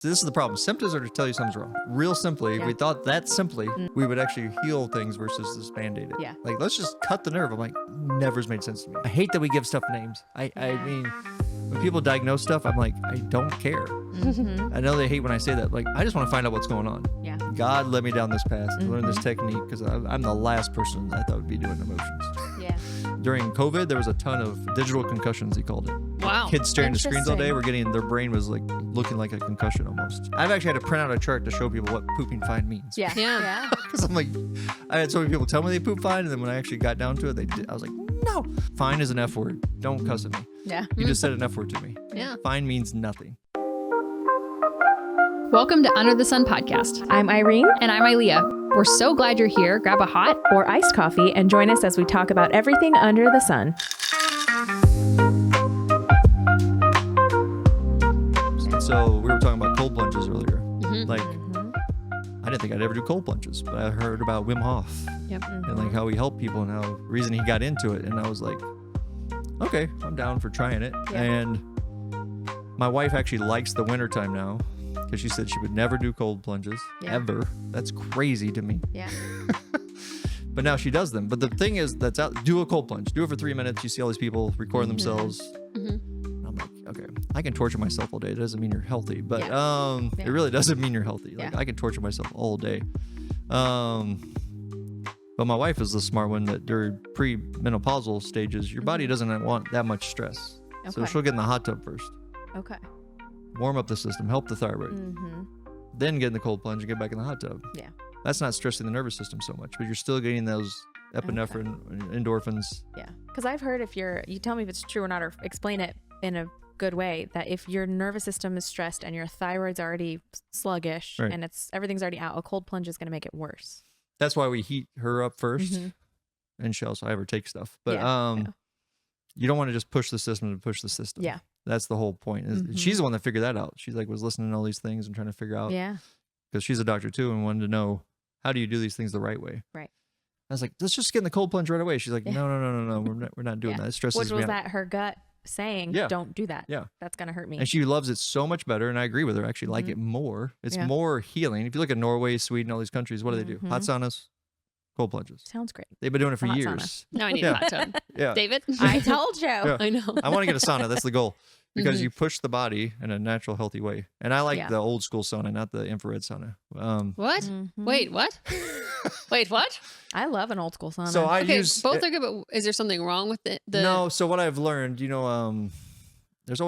So this is the problem. Symptoms are to tell you something's wrong. Real simply, if we thought that simply, we would actually heal things versus just band-aid it. Yeah. Like, let's just cut the nerve. I'm like, never's made sense to me. I hate that we give stuff names. I mean, when people diagnose stuff, I'm like, I don't care. Mm-hmm. I know they hate when I say that. Like, I just want to find out what's going on. Yeah. God led me down this path to learn this technique because I'm the last person I thought would be doing emotions. Yeah. During COVID, there was a ton of digital concussions, he called it. Wow. Kids staring at screens all day Interesting. were their brain was like looking like a concussion almost. I've actually had to print out a chart to show people what pooping fine means. Yeah. Yeah. Because I'm like, I had so many people tell me they poop fine, and then when I actually got down to it, I was like, no. Fine is an F word. Don't cuss at me. Yeah. You just said an F word to me. Yeah. Fine means nothing. Welcome to Under the Sun podcast. I'm Irene. And I'm Ilea. We're so glad you're here. Grab a hot Or iced coffee and join us as we talk about everything under the sun. So we were talking about cold plunges earlier. Like, Mhm. I didn't think I'd ever do cold plunges, but I heard about Wim Hof Yep. and like how he helped people and how the reason he got into it. And I was like, okay, I'm down for trying it. Yeah. And my wife actually likes the wintertime now because she said she would never do cold plunges Yeah. ever. That's crazy to me. Yeah. But now she does them. But the thing is, do a cold plunge. Do it for 3 minutes. You see all these people recording themselves. Mhm. I'm like, okay, I can torture myself all day. It doesn't mean you're healthy, but Yeah. it really doesn't mean you're healthy. Like Yeah. I can torture myself all day. But my wife is the smart one that during pre-menopausal stages, your body doesn't want that much stress. So Okay. she'll get in the hot tub first, Okay. warm up the system, help the thyroid, Mm-hmm. then get in the cold plunge and get back in the hot tub. Yeah. That's not stressing the nervous system so much, but you're still getting those epinephrine, endorphins. Yeah. Because I've heard you tell me if it's true or not, or explain it in a good way, that if your nervous system is stressed and your thyroid's already sluggish Right. and everything's already out, a cold plunge is going to make it worse. That's why we heat her up 1st Mhm. and she'll also have her take stuff. But Yeah. you don't want to just push the system to push the system. Yeah. That's the whole point. She's the one that figured that out. She's like was listening to all these things and trying to figure out, Yeah. because she's a doctor too and wanted to know, how do you do these things the right way? Right. I was like, let's just get in the cold plunge right away. She's like, Yeah. no, we're not doing Yeah. that. It stresses Which me was out. that her gut saying, Yeah. don't do that. Yeah. That's going to hurt me. And she loves it so much better, and I agree with her. I actually like it more. It's Yeah. more healing. If you look at Norway, Sweden, all these countries, what do they do? Hot saunas, cold plunges. Sounds great. They've been doing it for Hot years. sauna. Now I need Yeah. a hot tub. Yeah. David? I told you. Yeah. I know. I want to get a sauna. That's the goal. Because Mhm. you push the body in a natural, healthy way. And I like Yeah. the old school sauna, not the infrared sauna. What? Mhm. Wait, what? Wait, what? I love an old school sauna. So I Okay, use both are good, but is there something wrong with it? no. So what I've learned, I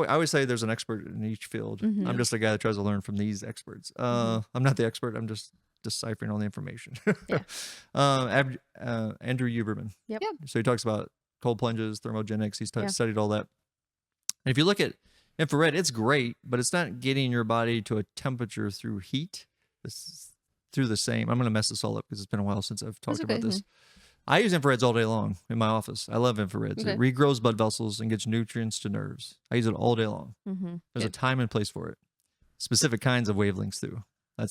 always say there's an expert in each field. Mhm. I'm just a guy that tries to learn from these experts. I'm not the expert. I'm just deciphering all the information. Yeah. Andrew Huberman. Yep. Yeah. So he talks about cold plunges, thermogenics. He's Yeah. studied all that. And if you look at infrared, it's great, but it's not getting your body to a temperature through heat. Through the same. I'm going to mess this all up because it's been a while since I've talked okay. about this. I use infrareds all day long in my office. I love infrareds. Okay. It regrows blood vessels and gets nutrients to nerves. I use it all day long. Mm-hmm. There's a Good. time and place for it. Specific kinds of wavelengths too.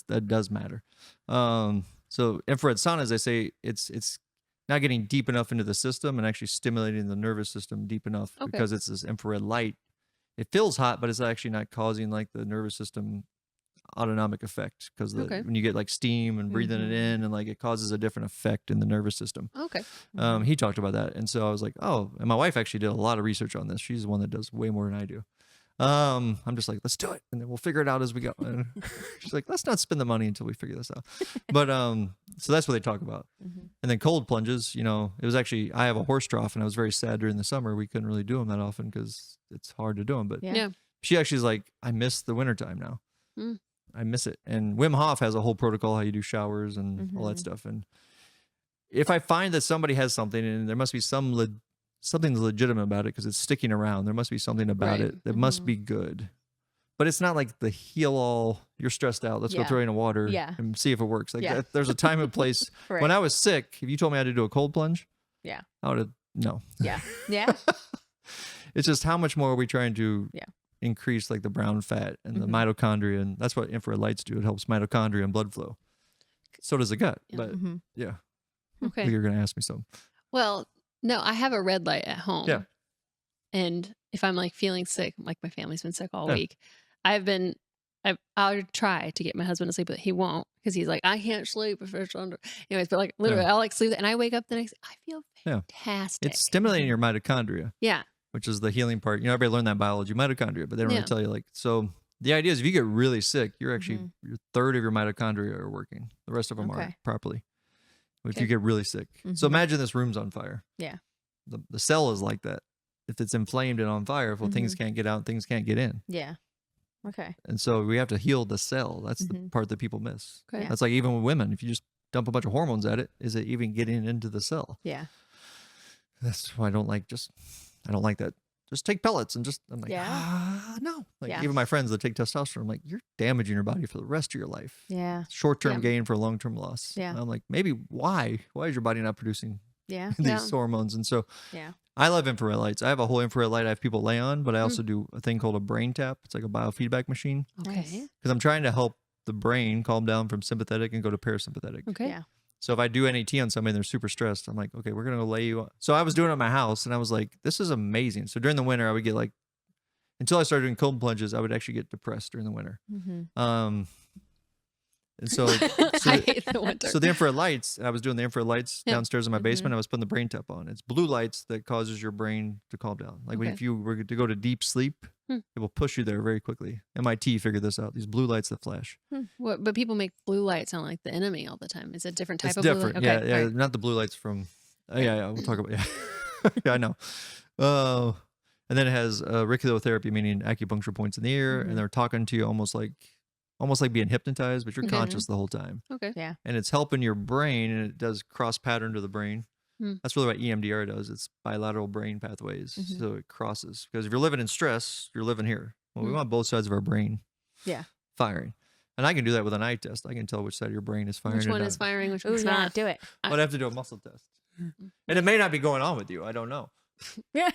That does matter. So infrared saunas, they say it's not getting deep enough into the system and actually stimulating the nervous system deep enough Okay. because it's this infrared light. It feels hot, but it's actually not causing like the nervous system autonomic effect because Okay. when you get like steam and breathing it in and like it causes a different effect in the nervous system. Okay. He talked about that. And so I was like, oh, and my wife actually did a lot of research on this. She's the one that does way more than I do. I'm just like, let's do it. And then we'll figure it out as we go. And she's like, let's not spend the money until we figure this out. But, so that's what they talk about. Mhm. And then cold plunges, it was actually, I have a horse trough and I was very sad during the summer. We couldn't really do them that often because it's hard to do them. But Yeah. Yeah. she actually is like, I miss the wintertime now. Mm. I miss it. And Wim Hof has a whole protocol, how you do showers and all that stuff. And if I find that somebody has something and there must be something legitimate about it because it's sticking around, there must be something about Right. it that must be good. But it's not like the heal all, you're stressed out, let's go Yeah. throw it in the water Yeah. and see if it works. Like Yeah. there's a time and place. Right. When I was sick, if you told me I had to do a cold plunge, Yeah. I would have, no. Yeah. Yeah. It's just how much more are we trying to Yeah. increase like the brown fat and the Mhm. mitochondria, and that's what infrared lights do. It helps mitochondria and blood flow. So does the gut. Yeah. But Mhm. yeah, Okay. you're gonna ask me something. Well, no, I have a red light at home. Yeah. And if I'm like feeling sick, like my family's been sick all Yeah. week, I've been I'll try to get my husband to sleep, but he won't because he's like, I can't sleep if it's under. Anyways, but like literally, I'll like sleep and I wake up the next. I feel fantastic. It's stimulating your mitochondria. Yeah. Which is the healing part. Everybody learned that biology, mitochondria, but they don't really tell you like. So the idea is, if you get really sick, you're actually your third of your mitochondria are working. The rest of them aren't properly. If you get really sick, so imagine this room's on fire. Yeah. The cell is like that. If it's inflamed and on fire, things can't get out, things can't get in. Yeah. Okay. And so we have to heal the cell. That's the part that people miss. Okay. That's like even with women. If you just dump a bunch of hormones at it, is it even getting into the cell? Yeah. That's why I don't like that. Just take pellets and just, I'm like, no. Like even my friends that take testosterone, I'm like, you're damaging your body for the rest of your life. Yeah. Short-term gain for long-term loss. Yeah. And I'm like, maybe why? Why is your body not producing these hormones? And so I love infrared lights. I have a whole infrared light I have people lay on, but I also do a thing called a brain tap. It's like a biofeedback machine. Okay. Because I'm trying to help the brain calm down from sympathetic and go to parasympathetic. Okay. Yeah. So if I do NET on somebody and they're super stressed, I'm like, okay, we're going to lay you on. So I was doing it at my house and I was like, this is amazing. So during the winter, I would get like, until I started doing cold plunges, I would actually get depressed during the winter. And so, I hate the winter. So the infrared lights, I was doing the infrared lights downstairs in my basement. I was putting the brain tap on. It's blue lights that causes your brain to calm down. Like if you were to go to deep sleep, it will push you there very quickly. MIT figured this out. These blue lights that flash. What? But people make blue light sound like the enemy all the time. Is it a different type It's of different. blue light? Yeah, not the blue lights from. We'll talk about. Yeah, I know. And then it has radiotherapy, meaning acupuncture points in the ear, and they're talking to you almost like being hypnotized, but you're conscious the whole time. Okay. Yeah. And it's helping your brain, and it does cross pattern to the brain. That's really what EMDR does. It's bilateral brain pathways, so it crosses. Because if you're living in stress, you're living here. Well, we want both sides of our brain firing. And I can do that with an eye test. I can tell which side of your brain is firing. Which one is firing? Which one's not? Do it. But I have to do a muscle test. And it may not be going on with you. I don't know. Yeah.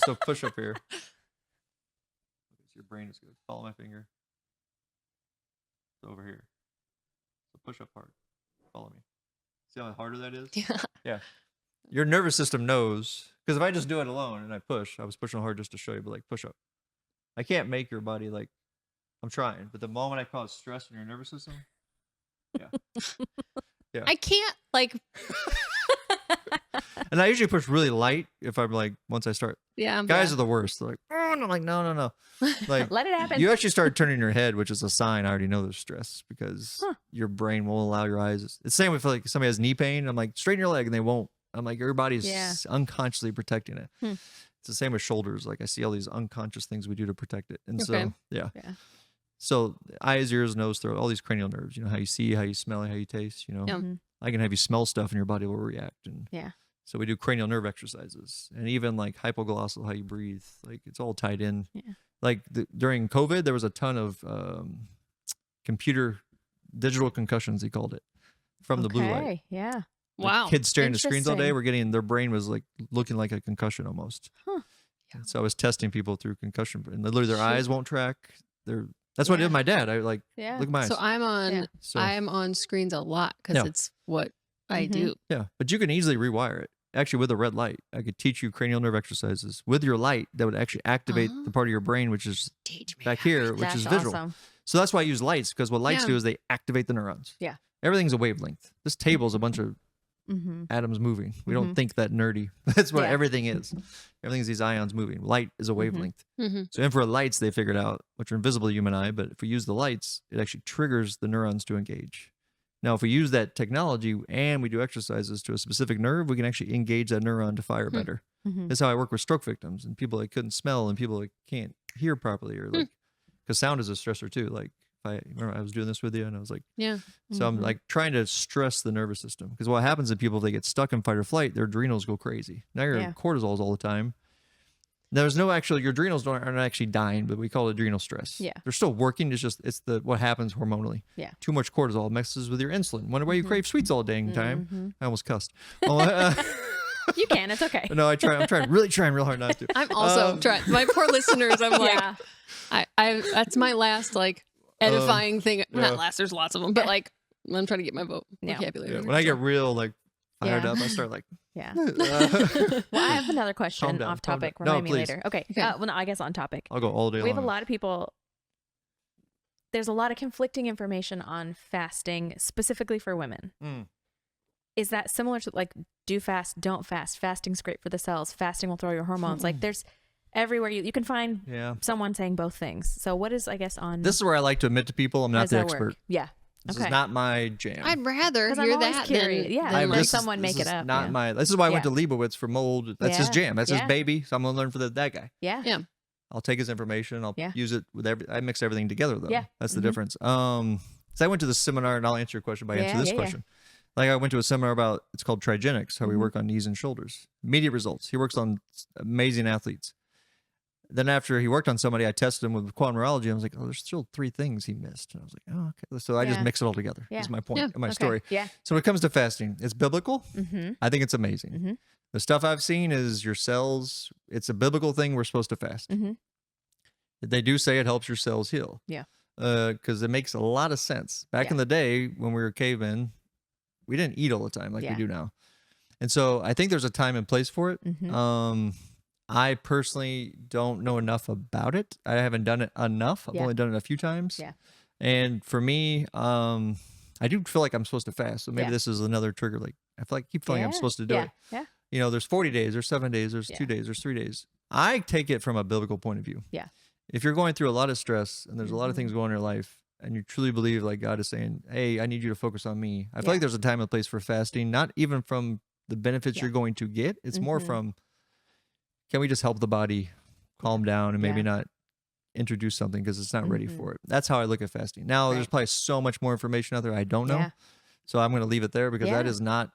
So push up here. Your brain is good. Follow my finger. It's over here. So push up hard. Follow me. See how harder that is? Yeah. Your nervous system knows. Because if I just do it alone and I was pushing hard just to show you, but like push up. I can't make your body like, I'm trying. But the moment I cause stress in your nervous system, yeah. I can't like. And I usually push really light if I'm like, once I start. Yeah. Guys are the worst. They're like, oh, and I'm like, no. Like, let it happen. You actually start turning your head, which is a sign I already know there's stress because your brain won't allow your eyes. It's the same with like somebody has knee pain. I'm like, straighten your leg, and they won't. I'm like, your body's unconsciously protecting it. It's the same with shoulders. Like I see all these unconscious things we do to protect it. And so, yeah. So eyes, ears, nose, throat, all these cranial nerves, how you see, how you smell, how you taste, I can have you smell stuff and your body will react. And so we do cranial nerve exercises and even like hypoglossal, how you breathe, like it's all tied in. Like during COVID, there was a ton of digital concussions, he called it, from the blue light. Yeah. Wow. Kids staring at screens all day were their brain was like looking like a concussion almost. So I was testing people through concussion and literally their eyes won't track. That's what I did with my dad. I like, look at my eyes. So I'm on screens a lot because it's what I do. Yeah. But you can easily rewire it. Actually, with a red light, I could teach you cranial nerve exercises with your light that would actually activate the part of your brain, which is back here, which is visual. Awesome. So that's why I use lights, because what lights do is they activate the neurons. Yeah. Everything's a wavelength. This table is a bunch of atoms moving. We don't think that nerdy. That's what everything is. Everything's these ions moving. Light is a wavelength. So infrared lights, they figured out, which are invisible to human eye, but if we use the lights, it actually triggers the neurons to engage. Now, if we use that technology and we do exercises to a specific nerve, we can actually engage that neuron to fire better. That's how I work with stroke victims and people that couldn't smell and people that can't hear properly, or like, because sound is a stressor too. Like I remember I was doing this with you and I was like, so I'm like trying to stress the nervous system, because what happens in people, if they get stuck in fight or flight, their adrenals go crazy. Now your cortisol's all the time. There's no your adrenals aren't actually dying, but we call it adrenal stress. Yeah. They're still working. It's what happens hormonally. Yeah. Too much cortisol messes with your insulin. Wonder why you crave sweets all dang time. I almost cussed. You can. It's okay. No, I'm trying real hard not to. I'm also trying. My poor listeners, I'm like, I that's my last like edifying thing. Not last, there's lots of them, but like I'm trying to get my vocabulary. When I get real like fired up, I start like, well, I have another question off topic. Remind me later. Okay. Well, no, I guess on topic. I'll go all day long. We have a lot of people there's a lot of conflicting information on fasting specifically for women. Is that similar to like do fast, don't fast? Fasting's great for the cells. Fasting will throw your hormones. Like there's everywhere you can find someone saying both things. So what is, I guess, on this is where I like to admit to people I'm not the expert. Work? Yeah. This is not my jam. I'd rather hear that than someone make it up. Not my. This is why I went to Leibowitz for mold. That's his jam. That's his baby. So I'm gonna learn for that guy. Yeah. I'll take his information. I'll use it with I mix everything together though. Yeah. That's the difference. So I went to the seminar, and I'll answer your question by answering this question. Like I went to a seminar about, it's called Trigenics, how we work on knees and shoulders. Immediate results. He works on amazing athletes. Then after he worked on somebody, I tested him with quantum neurology. I was like, oh, there's still 3 things he missed. And I was like, oh, okay. So I just mix it all together. Is my point in my story. Yeah. So when it comes to fasting, it's biblical. I think it's amazing. The stuff I've seen is your cells. It's a biblical thing. We're supposed to fast. They do say it helps your cells heal. Yeah. Because it makes a lot of sense. Back in the day when we were cavemen, we didn't eat all the time like we do now. And so I think there's a time and place for it. I personally don't know enough about it. I haven't done it enough. I've only done it a few times. Yeah. And for me, I do feel like I'm supposed to fast. So maybe this is another trigger. Like I feel like keep feeling I'm supposed to do it. Yeah. You know, there's 40 days, there's 7 days, there's 2 days, there's 3 days. I take it from a biblical point of view. Yeah. If you're going through a lot of stress and there's a lot of things going on in your life and you truly believe like God is saying, hey, I need you to focus on me. I feel like there's a time and place for fasting, not even from the benefits you're going to get. It's more from, can we just help the body calm down and maybe not introduce something because it's not ready for it. That's how I look at fasting. Now, there's probably so much more information out there I don't know. Yeah. So I'm going to leave it there because that is not,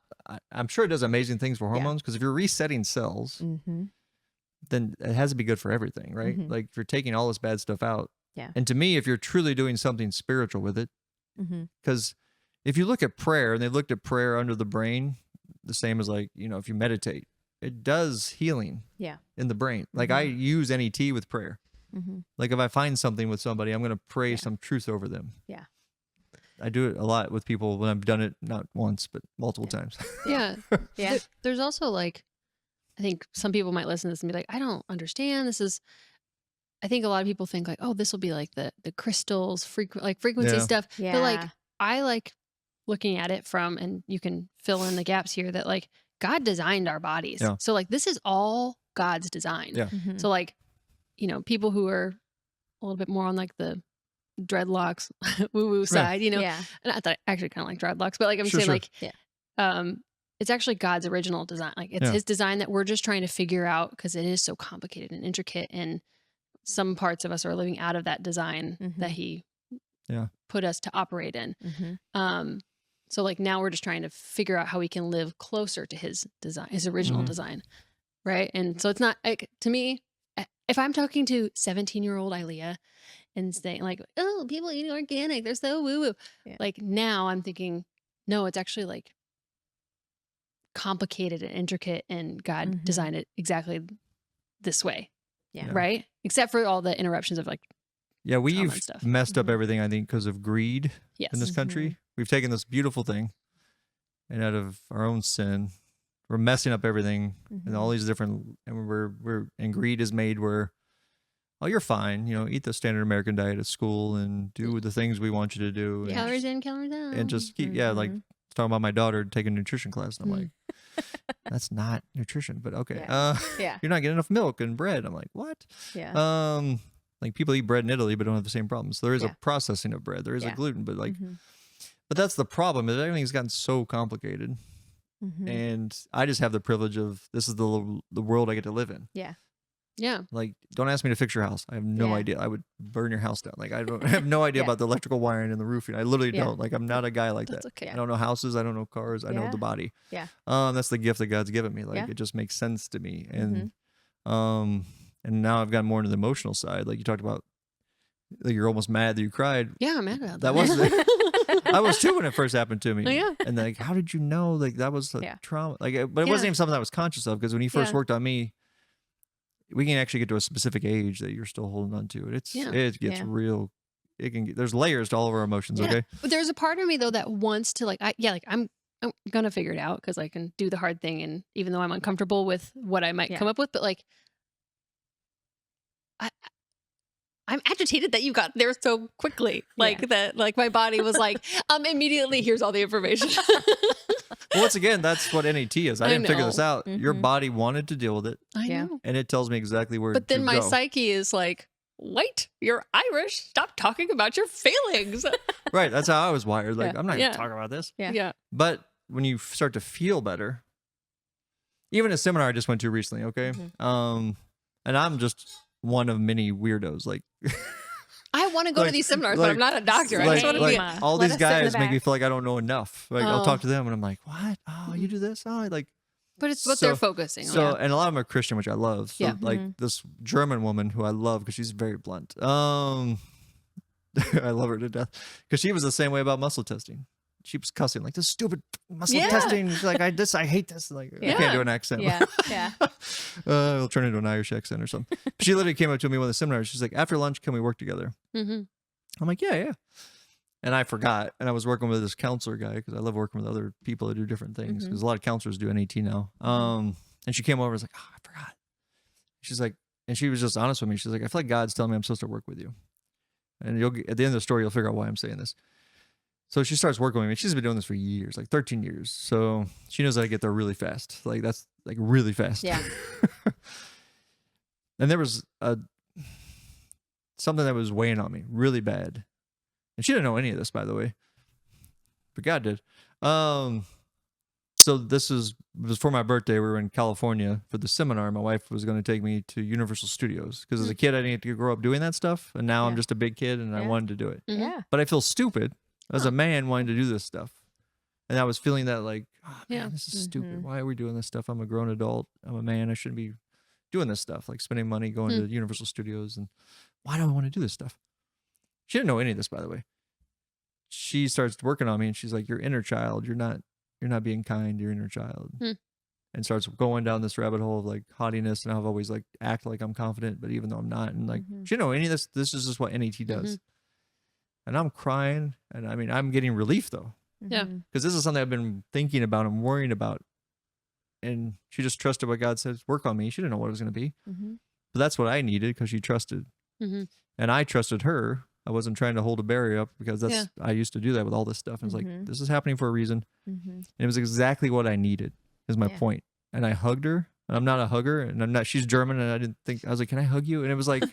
I'm sure it does amazing things for hormones because if you're resetting cells, then it has to be good for everything, right? Like if you're taking all this bad stuff out. Yeah. And to me, if you're truly doing something spiritual with it, because if you look at prayer and they looked at prayer under the brain, the same as like, you know, if you meditate, it does healing in the brain. Like I use NET with prayer. Like if I find something with somebody, I'm going to pray some truth over them. Yeah. I do it a lot with people when I've done it, not once, but multiple times. Yeah. There's also like, I think some people might listen to this and be like, I don't understand. I think a lot of people think like, oh, this will be like the crystals, frequency stuff. Yeah. But like, I like looking at it from, and you can fill in the gaps here, that like God designed our bodies. Yeah. So like, this is all God's design. Yeah. So like, you know, people who are a little bit more on like the dreadlocks woo-woo side, you know, and I thought I actually kind of like dreadlocks, but like I'm saying like, it's actually God's original design. Like it's his design that we're just trying to figure out because it is so complicated and intricate. And some parts of us are living out of that design that he put us to operate in. So like now we're just trying to figure out how we can live closer to his design, his original design. Right. And so it's not like, to me, if I'm talking to 17-year-old Ilea and saying like, oh, people eating organic, they're so woo-woo. Like now I'm thinking, no, it's actually like complicated and intricate, and God designed it exactly this way. Right. Except for all the interruptions of like, we've messed up everything, I think, because of greed in this country. We've taken this beautiful thing and out of our own sin, we're messing up everything and all these different, and and greed is made where, oh, you're fine. You know, eat the standard American diet at school and do the things we want you to do. And calories in, calories out. And just keep, like talking about my daughter taking a nutrition class. And I'm like, that's not nutrition, but okay. You're not getting enough milk and bread. I'm like, what? Like people eat bread in Italy, but don't have the same problems. There is a processing of bread. There is a gluten, but like, but that's the problem is everything's gotten so complicated. And I just have the privilege of, this is the world I get to live in. Yeah. Like, don't ask me to fix your house. I have no idea. I would burn your house down. Like, I have no idea about the electrical wiring and the roofing. I literally don't. Like, I'm not a guy like that. Okay. I don't know houses. I don't know cars. I know the body. That's the gift that God's given me. Like, it just makes sense to me. And, and now I've gotten more into the emotional side. Like you talked about, like you're almost mad that you cried. Yeah, I'm mad about that. I was too when it first happened to me. Oh, yeah. And like, how did you know? Like that was trauma. Like, but it wasn't even something I was conscious of because when he first worked on me, we can actually get to a specific age that you're still holding on to it. It gets real. It can get, there's layers to all of our emotions. Okay. But there's a part of me though that wants to like, I'm gonna figure it out because I can do the hard thing, and even though I'm uncomfortable with what I might come up with, but like, I'm agitated that you got there so quickly. Like that, like my body was like, immediately here's all the information. Well, once again, that's what NAT is. I didn't figure this out. Your body wanted to deal with it. I know. And it tells me exactly where to go. But then my psyche is like, wait, you're Irish. Stop talking about your feelings. Right. That's how I was wired. Like, I'm not going to talk about this. Yeah. But when you start to feel better, even a seminar I just went to recently, okay? And I'm just one of many weirdos. Like, I want to go to these seminars, but I'm not a doctor. I just want to be all these guys make me feel like I don't know enough. Like, I'll talk to them and I'm like, what? Oh, you do this? Oh, like. But it's what they're focusing on. So, and a lot of them are Christian, which I love. So, like this German woman who I love because she's very blunt. I love her to death because she was the same way about muscle testing. She was cussing like this stupid muscle testing. She's like, I hate this. Like, I can't do an accent. It'll turn into an Irish accent or something. She literally came up to me in one of the seminars. She's like, after lunch, can we work together? I'm like, yeah. And I forgot. And I was working with this counselor guy because I love working with other people that do different things. Because a lot of counselors do NAT now. And she came over and was like, oh, I forgot. She's like, and she was just honest with me. She's like, I feel like God's telling me I'm supposed to work with you. And you'll at the end of the story, you'll figure out why I'm saying this. So she starts working with me. She's been doing this for years, like 13 years. So she knows how to get there really fast. Like that's like really fast. Yeah. And there was something that was weighing on me really bad. And she didn't know any of this, by the way. But God did. So this was for my birthday. We were in California for the seminar. My wife was going to take me to Universal Studios because as a kid, I didn't get to grow up doing that stuff. And now I'm just a big kid and I wanted to do it. Yeah. But I feel stupid as a man wanting to do this stuff. And I was feeling that like, oh, man, this is stupid. Why are we doing this stuff? I'm a grown adult. I'm a man. I shouldn't be doing this stuff, like spending money going to Universal Studios. And why do I want to do this stuff? She didn't know any of this, by the way. She starts working on me and she's like, your inner child, you're not being kind to your inner child. And starts going down this rabbit hole of like haughtiness and I've always like act like I'm confident, but even though I'm not. And like, she didn't know any of this. This is just what NAT does. And I'm crying. And I mean, I'm getting relief though. Yeah. Because this is something I've been thinking about and worrying about. And she just trusted what God says, work on me. She didn't know what it was going to be. But that's what I needed because she trusted. And I trusted her. I wasn't trying to hold a barrier up because that's I used to do that with all this stuff. And it's like, this is happening for a reason. And it was exactly what I needed is my point. And I hugged her. And I'm not a hugger. And I'm not, she's German. And I didn't think, I was like, can I hug you? And it was like,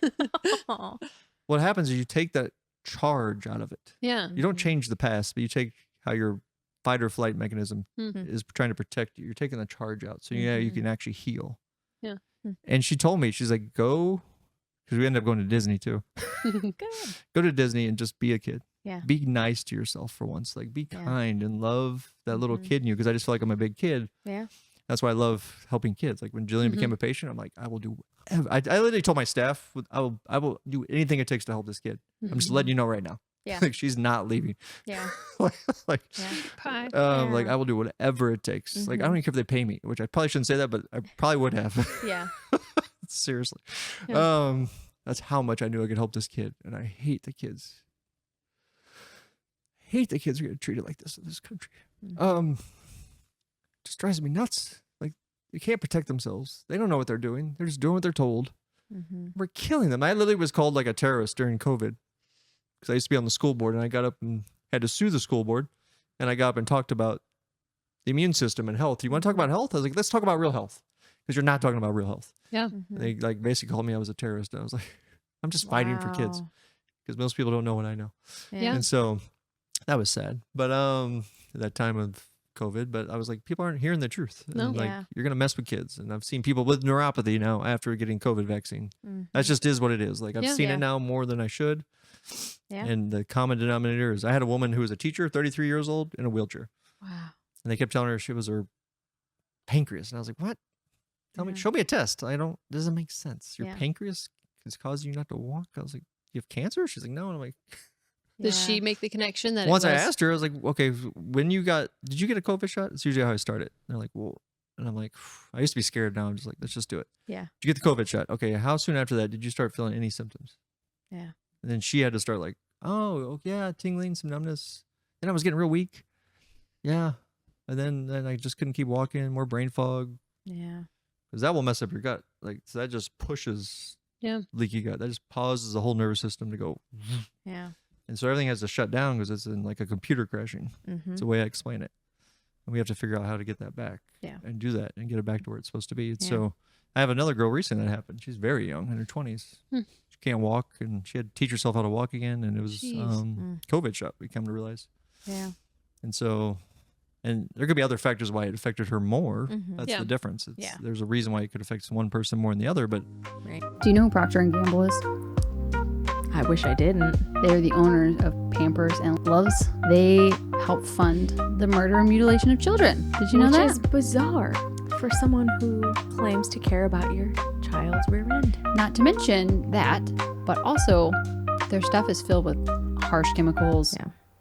what happens is you take that charge out of it. Yeah. You don't change the past, but you take how your fight or flight mechanism is trying to protect you. You're taking the charge out. So you can actually heal. Yeah. And she told me, she's like, go, because we ended up going to Disney too. Go to Disney and just be a kid. Yeah. Be nice to yourself for once. Like be kind and love that little kid in you. Because I just feel like I'm a big kid. Yeah. That's why I love helping kids. Like when Jillian became a patient, I'm like, I will do whatever. I literally told my staff, I will do anything it takes to help this kid. I'm just letting you know right now. Yeah. Like she's not leaving. Yeah. like I will do whatever it takes. Like I don't even care if they pay me, which I probably shouldn't say that, but I probably would have. Yeah. Seriously. Yeah. That's how much I knew I could help this kid. And I hate the kids. Who get treated like this in this country. Just drives me nuts. Like they can't protect themselves. They don't know what they're doing. They're just doing what they're told. We're killing them. I literally was called like a terrorist during COVID because I used to be on the school board and I got up and had to sue the school board. And I got up and talked about the immune system and health. You want to talk about health? I was like, let's talk about real health because you're not talking about real health. Yeah. They like basically called me I was a terrorist. And I was like, I'm just fighting for kids because most people don't know what I know. Yeah. And so that was sad. But at that time of COVID, but I was like, people aren't hearing the truth. No. And, like you're gonna mess with kids. And I've seen people with neuropathy now after getting COVID vaccine. That just is what it is. Like I've seen it now more than I should. Yeah. And the common denominator is I had a woman who was a teacher, 33 years old, in a wheelchair. Wow. And they kept telling her she was her pancreas. And I was like, what? Tell me, show me a test. Doesn't make sense. Your pancreas is causing you not to walk. I was like, you have cancer? She's like, no. And I'm like, does she make the connection that once I asked her, I was like, okay, did you get a COVID shot? It's usually how I start it. And they're like, well, and I'm like, I used to be scared. Now I'm just like, let's just do it. Yeah. Did you get the COVID shot? Okay. How soon after that did you start feeling any symptoms? Yeah. And then she had to start like, oh yeah, tingling, some numbness. Then I was getting real weak. Yeah. And then I just couldn't keep walking, more brain fog. Yeah. Because that will mess up your gut. Like, so that just pushes leaky gut. That just pauses the whole nervous system to go. Yeah. And so everything has to shut down because it's in like a computer crashing. It's the way I explain it. And we have to figure out how to get that back and do that and get it back to where it's supposed to be. So I have another girl recently that happened. She's very young, in her 20s. She can't walk, and she had to teach herself how to walk again. And it was COVID shot, we come to realize. Yeah. And so, and there could be other factors why it affected her more. That's the difference. There's a reason why it could affect one person more than the other. But do you know who Procter & Gamble is? I wish I didn't. They're the owners of Pampers and Loves. They help fund the murder and mutilation of children. Did you know that? Which is bizarre for someone who claims to care about your child's rear end. Not to mention that, but also their stuff is filled with harsh chemicals,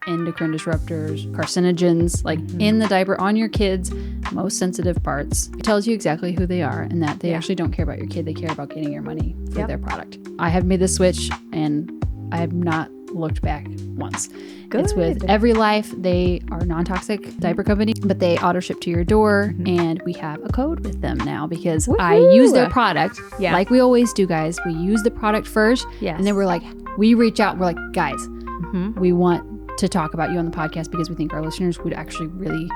endocrine disruptors, carcinogens, like in the diaper on your kids' most sensitive parts. It tells you exactly who they are and that they actually don't care about your kid. They care about getting your money for their product. I have made this switch and I have not looked back once. Good. It's with Every Life. They are a non-toxic diaper company, but they auto ship to your door, and we have a code with them now because I use their product like we always do, guys. We use the product first, and then we're like, we reach out, we're like, guys, we want to talk about you on the podcast because we think our listeners would actually really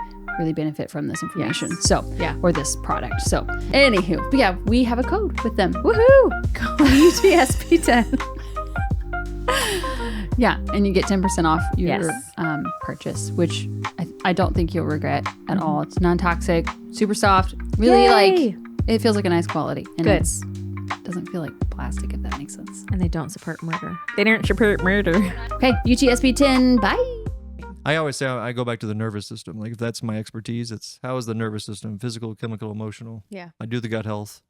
benefit from this information. So, or this product. So, anywho, but yeah, we have a code with them. Woohoo! Call UTSP10. Yeah, and you get 10% off your purchase, which I don't think you'll regret at all. It's non-toxic, super soft, really like, it feels like a nice quality. And it doesn't feel like plastic, if that makes sense. And they don't support murder. They don't support murder. Okay, UTSP10, bye. I always say I go back to the nervous system. Like if that's my expertise, it's how is the nervous system, physical, chemical, emotional. Yeah. I do the gut health,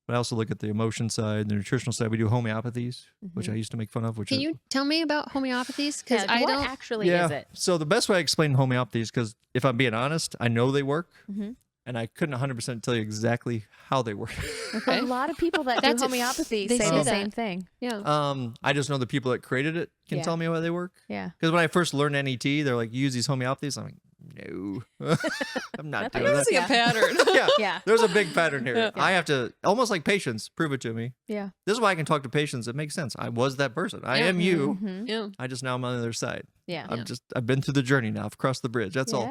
but I also look at the emotion side, the nutritional side. We do homeopathies, which I used to make fun of. Can you tell me about homeopathies? Because I what don't actually is it. So the best way I explain homeopathies, because if I'm being honest, I know they work, and I couldn't 100% tell you exactly how they work. Okay. A lot of people that do homeopathy say the same thing. Yeah. I just know the people that created it can tell me how they work. Yeah. Because when I first learned NET, they're like, use these homeopathies. I'm like, no, I'm not doing that. I see a pattern. Yeah. There's a big pattern here. I have to, almost like patience, prove it to me. Yeah. This is why I can talk to patients. It makes sense. I was that person. I am you. Yeah. I just now I'm on the other side. Yeah. I've been through the journey now. I've crossed the bridge. That's all.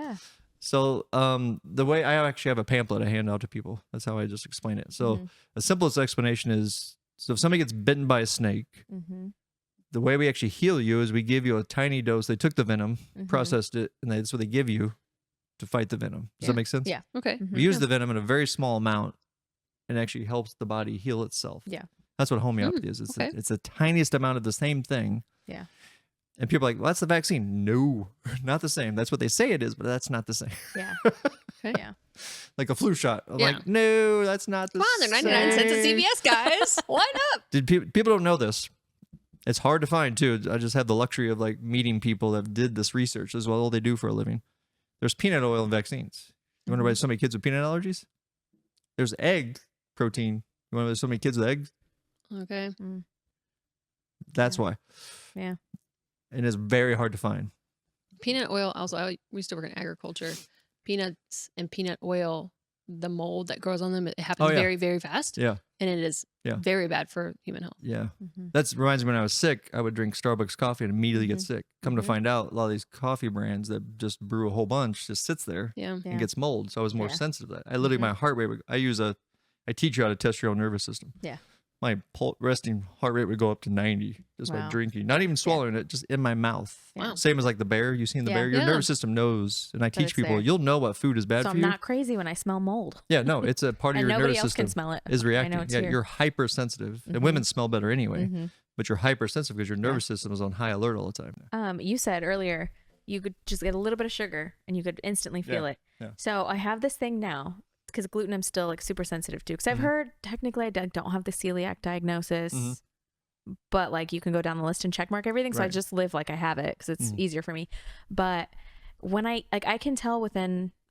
So the way I actually have a pamphlet I hand out to people. That's how I just explain it. So the simplest explanation is, so if somebody gets bitten by a snake, the way we actually heal you is we give you a tiny dose. They took the venom, processed it, and that's what they give you to fight the venom. Does that make sense? Yeah. Okay. We use the venom in a very small amount and actually helps the body heal itself. Yeah. That's what homeopathy is. It's the tiniest amount of the same thing. Yeah. And people are like, well, that's the vaccine. No, not the same. That's what they say it is, but that's not the same. Yeah. Okay. Yeah. Like a flu shot. I'm like, no, that's not the same. Come on, they're 99 cents at CVS, guys. Line up. People don't know this. It's hard to find, too. I just have the luxury of like meeting people that did this research. This is all they do for a living. There's peanut oil in vaccines. You wonder why so many kids with peanut allergies? There's egg protein. You wonder why there's so many kids with eggs? Okay. That's why. Yeah. And it's very hard to find. Peanut oil, also, we used to work in agriculture. Peanuts and peanut oil, the mold that grows on them, it happens very, very fast. Yeah. And it is very bad for human health. Yeah. That reminds me when I was sick, I would drink Starbucks coffee and immediately get sick. Come to find out, a lot of these coffee brands that just brew a whole bunch just sits there and gets mold. So I was more sensitive to that. I literally, my heart rate, I teach you how to test your own nervous system. Yeah. My resting heart rate would go up to 90 just by drinking, not even swallowing it, just in my mouth. Wow. Same as like the bear. You've seen the bear. Your nervous system knows, and I teach people, you'll know what food is bad so for I'm you. not crazy when I smell mold. Yeah, no, it's a part of your nervous system. Nobody else can smell it. Is reacting. I know it's yeah, here. you're hypersensitive, and women smell better anyway. But you're hypersensitive because your nervous system is on high alert all the time. You said earlier you could just get a little bit of sugar and you could instantly feel it. Yeah. So I have this thing now because gluten I'm still like super sensitive to. Because I've heard technically I don't have the celiac diagnosis, but like you can go down the list and check mark everything. So I just live like I have it because it's easier for me. But when I can tell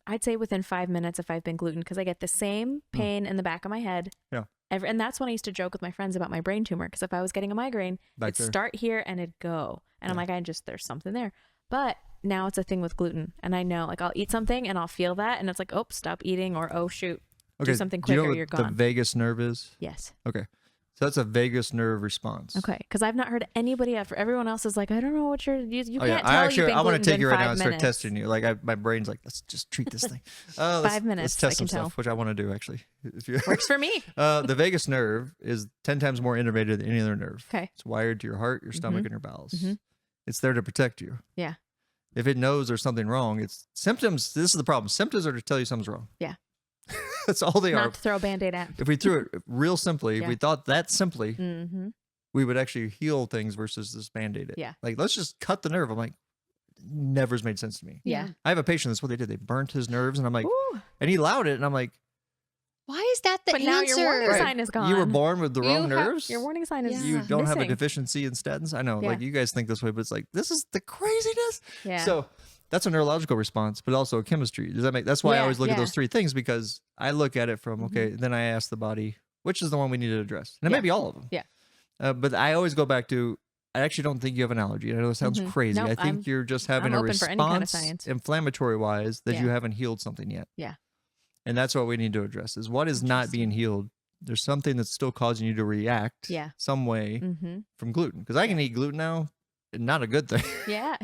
I'd say within 5 minutes if I've been gluten because I get the same pain in the back of my head. Yeah. And that's when I used to joke with my friends about my brain tumor because if I was getting a migraine, it'd start here and it'd go. And I'm like, there's something there. But now it's a thing with gluten. And I know, like, I'll eat something and I'll feel that. And it's like, oh, stop eating or, oh, shoot, do something quicker, you know what you're gone. the vagus nerve is? Yes. Okay. So that's a vagus nerve response. Okay, because I've not heard anybody after. Everyone else is like, I don't know what you can't tell. I want to take you right now and start minutes. testing you. Like my brain's like, let's just treat this thing. 5 minutes. Let's test I can some tell. stuff, which I want to do actually. Works for me. The vagus nerve is 10 times more innervated than any other nerve. Okay. It's wired to your heart, your stomach, and your bowels. Mhm. It's there to protect you. Yeah. If it knows there's something wrong, it's symptoms. This is the problem. Symptoms are to tell you something's wrong. Yeah. That's all they are. Not to throw a Band-Aid at. If we threw it real simply, if Yeah. we thought that simply, Mm-hmm. we would actually heal things versus just Band-Aid it. Yeah. Like, let's just cut the nerve. I'm like, never's made sense to me. Yeah. I have a patient, that's what they did. They burnt his nerves, and I'm like, Ooh. and he allowed it, and I'm like, Why is that the But answer? now your warning sign is gone. you were born with the wrong You have- nerves? Your warning sign is You don't have a missing. deficiency in statins? I know, Yeah. like, you guys think this way, but it's like, this is the craziness. Yeah. So that's a neurological response, but also a chemistry. Does that make, that's why I Yeah, always look at yeah. those three things, because I look at it from, okay, then I ask the body, which is the one we need to address? And it Yeah. may be all of them. Yeah. But I always go back to, I actually don't think you have an allergy. I know it sounds crazy. Nope, I think you're just having I'm a open for any kind of response, science. inflammatory wise, that you Yeah. haven't healed something yet. Yeah. And that's what we need to address, is what is not being healed. There's something that's still causing you to react some way Mm-hmm. from gluten. Because I can eat gluten now, and not a good thing. Yeah.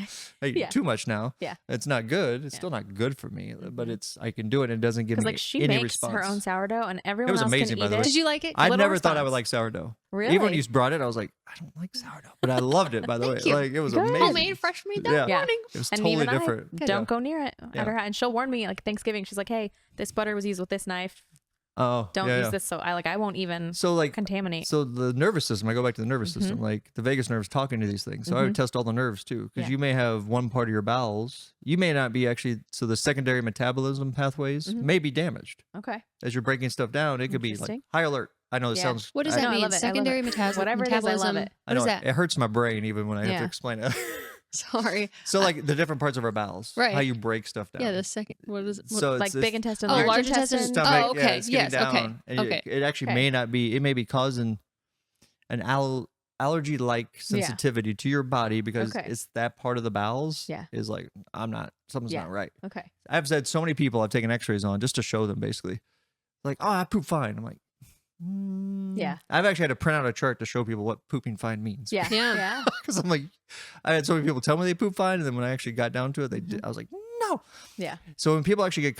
I eat Yeah. too much now. Yeah. It's not good. It's Yeah. still not good for me, but I can do it, and it doesn't give Because me like she any makes response. her own sourdough, and everyone was else amazing, can by eat the way. it. Did you like it? I Little never thought I would response. like sourdough. Really? Even when you brought it, I was like, I don't like sourdough, but I loved it. By the way, Thank you. like it was Good. amazing. Homemade, fresh made that Yeah. morning. It was And totally even different. I don't go near it Yeah. at her house. And she'll warn me like Thanksgiving. She's like, "Hey, this butter was used with this knife. Oh, Don't yeah, use yeah. this." So I won't even So like, contaminate. so the nervous system. I go back to the nervous Mm-hmm. system. Like the vagus nerve is talking to these things. So I would test all the nerves too, because Yeah. you may have one part of your bowels. You may not be actually. So the secondary metabolism pathways may be damaged Okay. as you're breaking stuff down. It could be like Interesting. high alert. I know this Yeah. sounds. What does I that know, I mean? love it. I love Secondary it. metabolism. Whatever it is, I love it. I What know is that? it hurts my brain even when I have to Yeah. explain it. Sorry. So like the different parts of our bowels, Right. how you break stuff down. Yeah, the second. What is it? So Like it's big intestine, Oh, large large intestine. intestine. stomach, Oh, yeah, okay. it's getting Yes, okay. down. And Okay. It actually Okay. may not be. It may be causing an allergy-like sensitivity to your body, because Okay. it's that part of the bowels. Yeah. Is like, something's Yeah. not right. Okay. I've said so many people I've taken X-rays on just to show them, basically, like, oh, I poop fine. I'm like, Yeah. I've actually had to print out a chart to show people what pooping fine means. Yeah. Yeah. Yeah. Because I'm like, I had so many people tell me they poop fine, and then when I actually got down to it, they did. I was like, no. Yeah. So when people actually get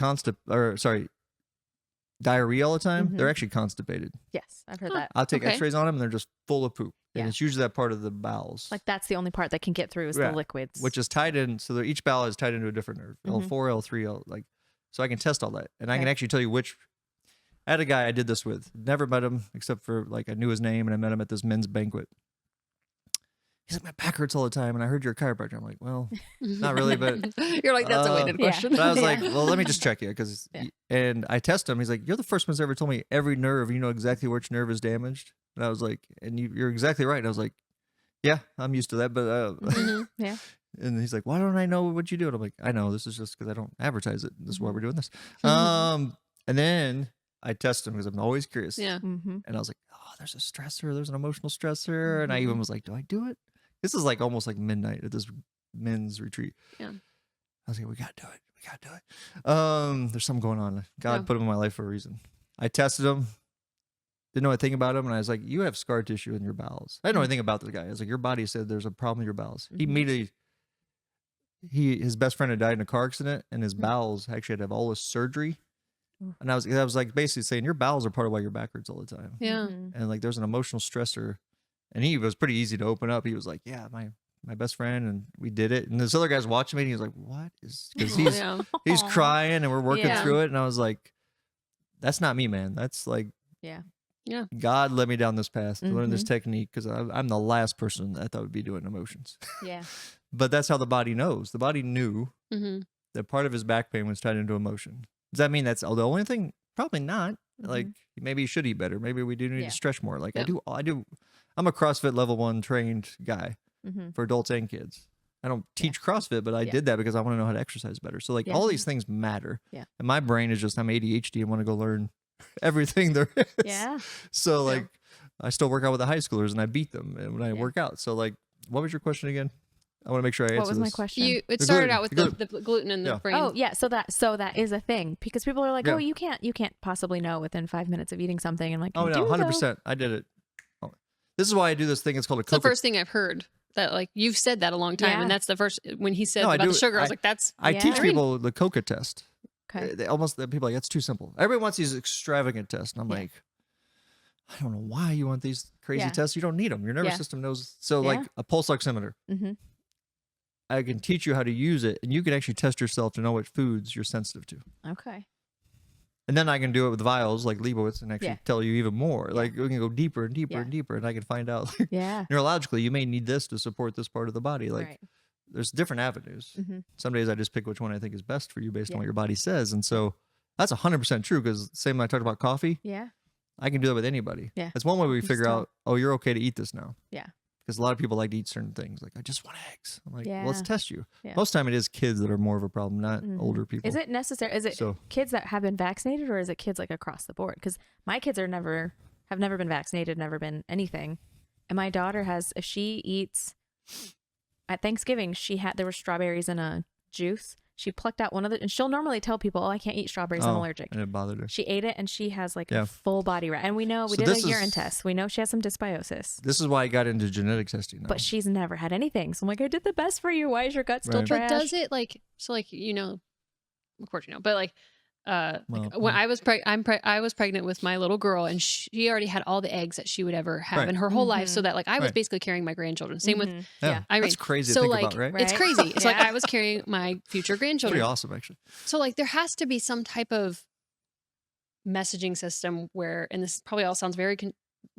diarrhea all the time, they're actually constipated. Yes, I've heard that. I'll take Okay. X-rays on them, and they're just full of poop, and Yeah. it's usually that part of the bowels, Like that's the only part that can get through is Yeah. the liquids. which is tied in. So each bowel is tied into a different nerve, L4, L3, like. So I can test all that, and I can Okay. actually tell you which. I had a guy I did this with. Never met him except for like I knew his name, and I met him at this men's banquet. He's like, my back hurts all the time, and I heard you're a chiropractor. I'm like, well, not really, but You're like, that's a weighted Yeah. question. But I was like, Yeah. well, let me just check you, because, Yeah. and I test him. He's like, you're the first one who's ever told me every nerve. You know exactly which nerve is damaged. And I was like, and you're exactly right. And I was like, yeah, I'm used to that, but Yeah. And he's like, why don't I know what you do? And I'm like, I know, this is just because I don't advertise it. This is why we're doing this. And then I test him because I'm always curious. Yeah. Mm-hmm. And I was like, oh, there's a stressor. There's an emotional stressor. And I even was like, do I do it? This is like almost like midnight at this men's retreat. Yeah. I was like, we got to do it. We got to do it. There's something going on. God Yeah. put him in my life for a reason. I tested him. Didn't know anything about him. And I was like, you have scar tissue in your bowels. I didn't know anything about this guy. I was like, your body said there's a problem in your bowels. He immediately, his best friend had died in a car accident, and his bowels actually had to have all this surgery. And I was like basically saying, your bowels are part of why your back hurts all the time. Yeah. And like there's an emotional stressor, and he was pretty easy to open up. He was like, yeah, my best friend, and we did it. And this other guy's watching me, and he was like, what is, because Yeah. he's Aw. crying, and we're working Yeah. through it. And I was like, that's not me, man. That's like, Yeah. Yeah. God led me down this path to learn this technique, because I'm the last person that I thought would be doing emotions. Yeah. But that's how the body knows. The body knew Mm-hmm. that part of his back pain was tied into emotion. Does that mean that's the only thing? Probably not. Like maybe you should eat better. Maybe we do need Yeah. to stretch more. Like Yeah. I do. I'm a CrossFit level 1 trained guy Mm-hmm. for adults and kids. I don't teach CrossFit, but I Yeah. did that because I want to know how to exercise better. So like Yeah. all these things matter. Yeah. And my brain is just, I'm ADHD and want to go learn everything there is. Yeah. So like I still work out with the high schoolers, and I beat them and when I work out. So like, what was your question again? I want to make sure I answer What was my this. question? It The started gluten. out with The the gluten in the Yeah. brain. Oh yeah, so that is a thing, because people are like, Yeah. oh, you can't possibly know within 5 minutes of eating something, and like, Oh you no, do, though. 100%. I did it. This is why I do this thing. It's called a It's the first thing I've heard that like you've said that a long time. And that's the first, when he said about the sugar, I was like, that's. I teach people the Coca test. Okay. People are like, it's too simple. Everyone wants these extravagant tests. And I'm like, I don't know why you want these crazy tests. You don't need them. Your nervous system knows. So like a pulse oximeter. I can teach you how to use it, and you can actually test yourself to know what foods you're sensitive to. Okay. And then I can do it with vials like Leibowitz and actually tell you even more. Like we can go deeper and deeper and deeper, and I can find out like, neurologically you may need this to support this part of the body. Like there's different avenues. Some days I just pick which one I think is best for you based on what your body says. And so that's 100% true, because same when I talked about coffee. Yeah. I can do that with anybody. Yeah. That's one way we figure out, oh, you're okay to eat this now. Yeah. Because a lot of people like to eat certain things. Like, I just want eggs. I'm like, well, let's test you. Yeah. Most of the time it is kids that are more of a problem, not older people. Is it necessary? Is it kids that have been vaccinated, or is it kids like across the board? Because my kids have never been vaccinated, never been anything. And my daughter has, if she eats, at Thanksgiving, there were strawberries in a juice. She plucked out one of the, and she'll normally tell people, oh, I can't eat strawberries, I'm allergic. And it bothered her. She ate it, and she has like a full body rat. And we know, we did a urine test. We know she has some dysbiosis. This is why I got into genetic testing now. But she's never had anything. So I'm like, I did the best for you. Why is your gut still trash? But does it like, so like, you know, of course you know, but like, when I was pregnant with my little girl, and she already had all the eggs that she would ever have in her whole life, so that like I was basically carrying my grandchildren. Same with I mean, that's crazy to think about, right? It's crazy. It's like I was carrying my future grandchildren. Pretty awesome, actually. So like there has to be some type of messaging system where, and this probably all sounds very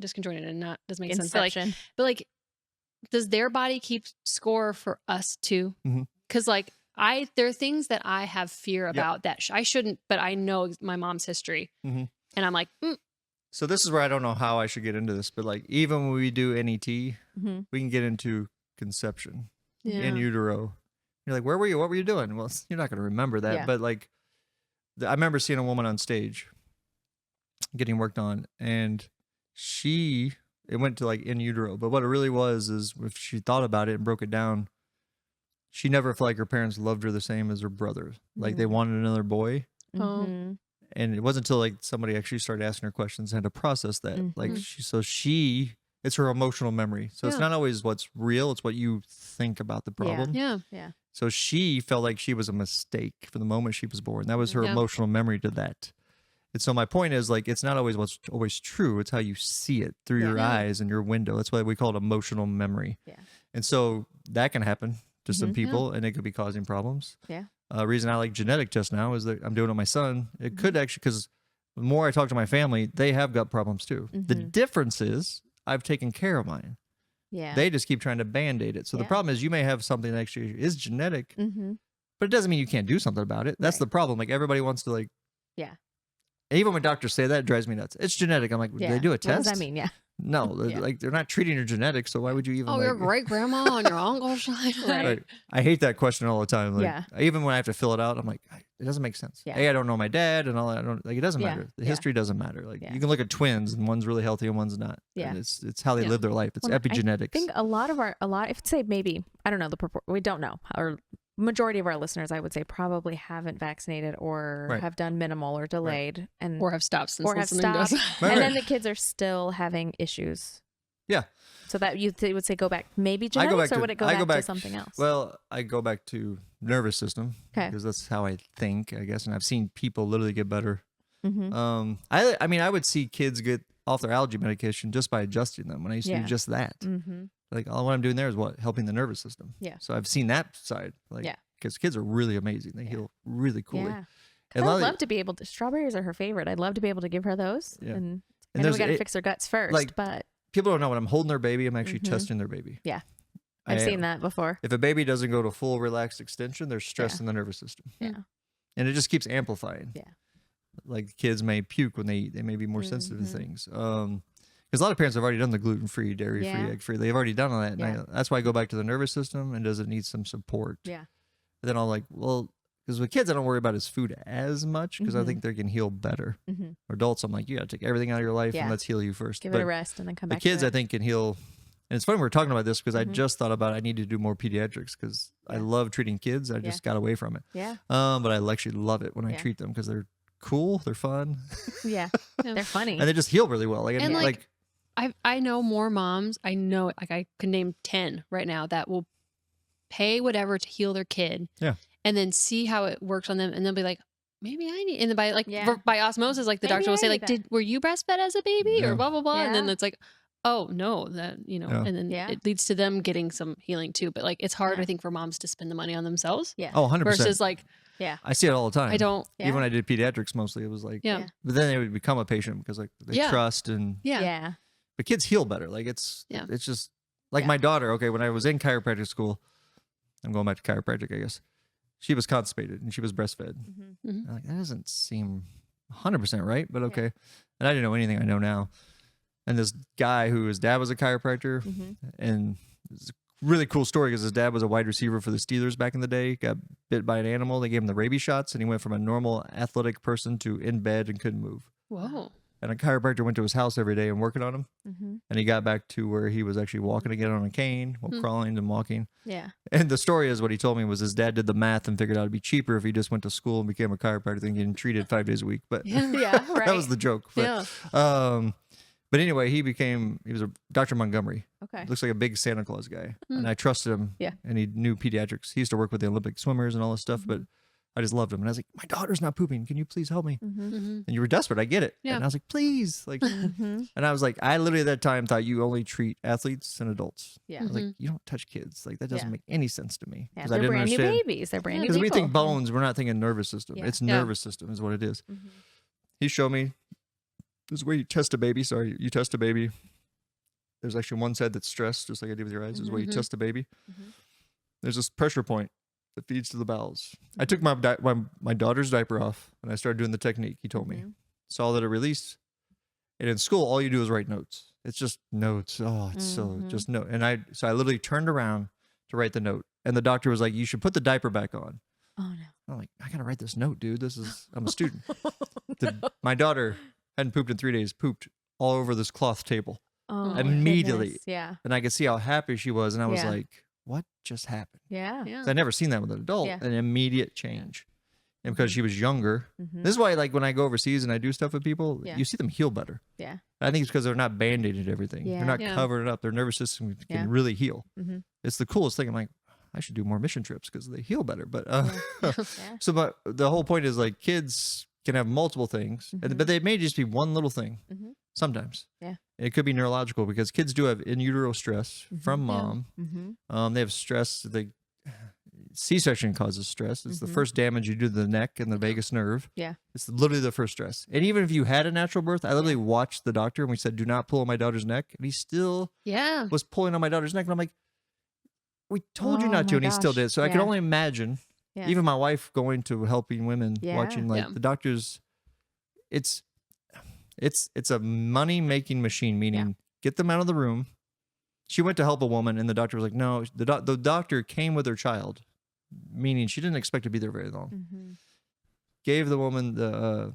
disconjointed and doesn't make sense. But like, does their body keep score for us too? Because like. There are things that I have fear about that I shouldn't, but I know my mom's history. And I'm like, So this is where I don't know how I should get into this, but like even when we do NET, we can get into conception in utero. You're like, where were you? What were you doing? Well, you're not going to remember that. But like, I remember seeing a woman on stage getting worked on, and it went to like in utero. But what it really was is, if she thought about it and broke it down, she never felt like her parents loved her the same as her brother. Like they wanted another boy. And it wasn't until like somebody actually started asking her questions and had to process that. Like it's her emotional memory. So it's not always what's real. It's what you think about the problem. Yeah. So she felt like she was a mistake from the moment she was born. That was her emotional memory to that. And so my point is, like, it's not always what's always true. It's how you see it through your eyes and your window. That's why we call it emotional memory. Yeah. And so that can happen to some people, and it could be causing problems. Yeah. Reason I like genetic tests now is that I'm doing it with my son. It could actually, because the more I talk to my family, they have gut problems too. The difference is I've taken care of mine. Yeah. They just keep trying to band-aid it. So the problem is, you may have something that actually is genetic, but it doesn't mean you can't do something about it. That's the problem. Like, everybody wants to like. Yeah. Even when doctors say that, it drives me nuts. It's genetic. I'm like, do they do a test? What does that mean? Yeah. No, like they're not treating your genetics, so why would you even? Your great grandma on your uncle's side. Right. I hate that question all the time. Like, even when I have to fill it out, I'm like, it doesn't make sense. Yeah. I don't know my dad and all that. It doesn't matter. The history doesn't matter. Like you can look at twins, and one's really healthy and one's not. Yeah. And it's how they live their life. It's epigenetics. I think a lot, if say maybe, I don't know we don't know, or majority of our listeners, I would say, probably haven't vaccinated or have done minimal or delayed, and or have stopped since and then the kids are still having issues. Yeah. So that you would say go back maybe genetics, or would it go back to something else? Well, I go back to nervous system because that's how I think, I guess, and I've seen people literally get better. I mean, I would see kids get off their allergy medication just by adjusting them when I used to do just that. Like, all what I'm doing there is helping the nervous system. Yeah. So I've seen that side. Like, because kids are really amazing. They heal really coolly. Yeah. And I'd love to be able to. Strawberries are her favorite. I'd love to be able to give her those. Yeah. And I know we got to fix her guts first. But people don't know, when I'm holding their baby, I'm actually testing their baby. Yeah. I've seen that before. If a baby doesn't go to full relaxed extension, there's stress in the nervous system. Yeah. And it just keeps amplifying. Yeah. Like, kids may puke when they may be more sensitive to things. Because a lot of parents have already done the gluten-free, dairy-free, egg-free. They've already done all that. And that's why I go back to the nervous system, and does it need some support? Yeah. And then I'm like, well, because with kids, I don't worry about his food as much, because I think they can heal better. Adults, I'm like, you got to take everything out of your life and let's heal you first. Give it a rest and then come back to it. The kids, I think, can heal. And it's funny we're talking about this, because I just thought about I need to do more pediatrics, because I love treating kids. I just got away from it. Yeah. But I actually love it when I treat them, because they're cool, they're fun. Yeah. They're funny. And they just heal really well. Like, I know more moms. I know, like, I can name 10 right now that will pay whatever to heal their kid. Yeah. And then see how it works on them, and they'll be like, maybe I need. And then by Yeah. by osmosis, like the Maybe doctor will I say, need like, that. were you breastfed as a baby Yeah. or blah blah blah, and then Yeah. it's like, oh no, that Yeah. and then Yeah. it leads to them getting some healing too. But like, it's hard, Yeah. I think, for moms to spend the money on themselves. Yeah. Oh, 100%. Versus like, Yeah. I see it all the time. I don't. Even when Yeah. I did pediatrics mostly, it was like, Yeah. Yeah. but then they would become a patient because like they Yeah. trust and, Yeah. Yeah. but kids heal better. Like it's just like Yeah. my daughter. Okay. When I was in chiropractic school, I'm going back to chiropractic, I guess. She was constipated and she was breastfed. Mm-hmm. Mhm. I'm like, that doesn't seem 100% right, but Yeah. okay. And I didn't know anything I know now. And this guy who his dad was a chiropractor, Mm-hmm. and it's a really cool story because his dad was a wide receiver for the Steelers back in the day. Got bit by an animal. They gave him the rabies shots, and he went from a normal athletic person to in bed and couldn't move. Whoa. And a chiropractor went to his house every day and working on him. Mm-hmm. And he got back to where he was actually walking again on a cane, while crawling and walking. Yeah. And the story is what he told me was his dad did the math and figured out it'd be cheaper if he just went to school and became a chiropractor than getting treated 5 days a week. But Yeah. Yeah. Right. that was the joke. But, Yeah. but anyway, he was a Dr. Montgomery. Okay. Looks like a big Santa Claus guy. Hmm. And I trusted him. Yeah. And he knew pediatrics. He used to work with the Olympic swimmers and all this stuff, but I just loved him. And I was like, my daughter's not pooping. Can you please help me? Mm-hmm. Mm-hmm. And you were desperate. I get it. Yeah. And I was like, please. Like, Mm-hmm. and I was like, I literally at that time thought you only treat athletes and adults. Yeah. I was like, you don't touch kids. Like, that doesn't Yeah. make any sense to me. Yeah. 'Cause They're I didn't brand new understand. babies. They're brand new Because people. we think bones, we're not thinking nervous system. Yeah. It's Yeah. nervous system is what it is. Mm-hmm. He showed me this is where you test a baby. Sorry, you test a baby. There's actually one side that's stressed, just like I did with your eyes. This is where you Mhm. test a baby. Mhm. There's this pressure point that feeds to the bowels. I took my my daughter's diaper off and I started doing the technique he told me. Mhm. Saw that it released. And in school, all you do is write notes. It's just notes. Oh, it's so Mhm. just note. And I literally turned around to write the note. And the doctor was like, you should put the diaper back on. Oh no. I'm like, I gotta write this note, dude. I'm a student. My daughter hadn't pooped in 3 days, pooped all over this cloth table. Oh, my Immediately. goodness. Yeah. And I could see how happy she was. And I was Yeah. like, what just happened? Yeah. Yeah. 'Cause I'd never seen that with an adult. Yeah. An immediate change. And because she was younger. Mm-hmm. This is why, like, when I go overseas and I do stuff with people, Yeah. you see them heal better. Yeah. I think it's because they're not band-aided everything. Yeah. They're not Yeah. covering it up. Their nervous system can Yeah. really heal. Mm-hmm. It's the coolest thing. I'm like, I should do more mission trips because they heal better. But Yeah. so, but the whole point is like kids can have multiple things, Mhm. but they may just be one little thing Mhm. sometimes. Yeah. And it could be neurological because kids do have in utero stress from Mhm. Yeah. mom. Mm-hmm. They have stress. C-section causes stress. It's the Mhm. first damage you do to the neck and the vagus nerve. Yeah. It's literally the first stress. And even if you had a natural birth, I literally watched the doctor and we said, do not pull on my daughter's neck. And he still Yeah. was pulling on my daughter's neck. And I'm like, we told you Oh not to. my And he still gosh. did. So I can Yeah. only imagine, Yeah. even my wife going to helping women, Yeah. watching like Yeah. the doctors, it's a money-making machine, meaning get them out of the room. She went to help a woman and the doctor was like, no, the doctor came with her child, meaning she didn't expect to be there very long. Mm-hmm. Gave the woman the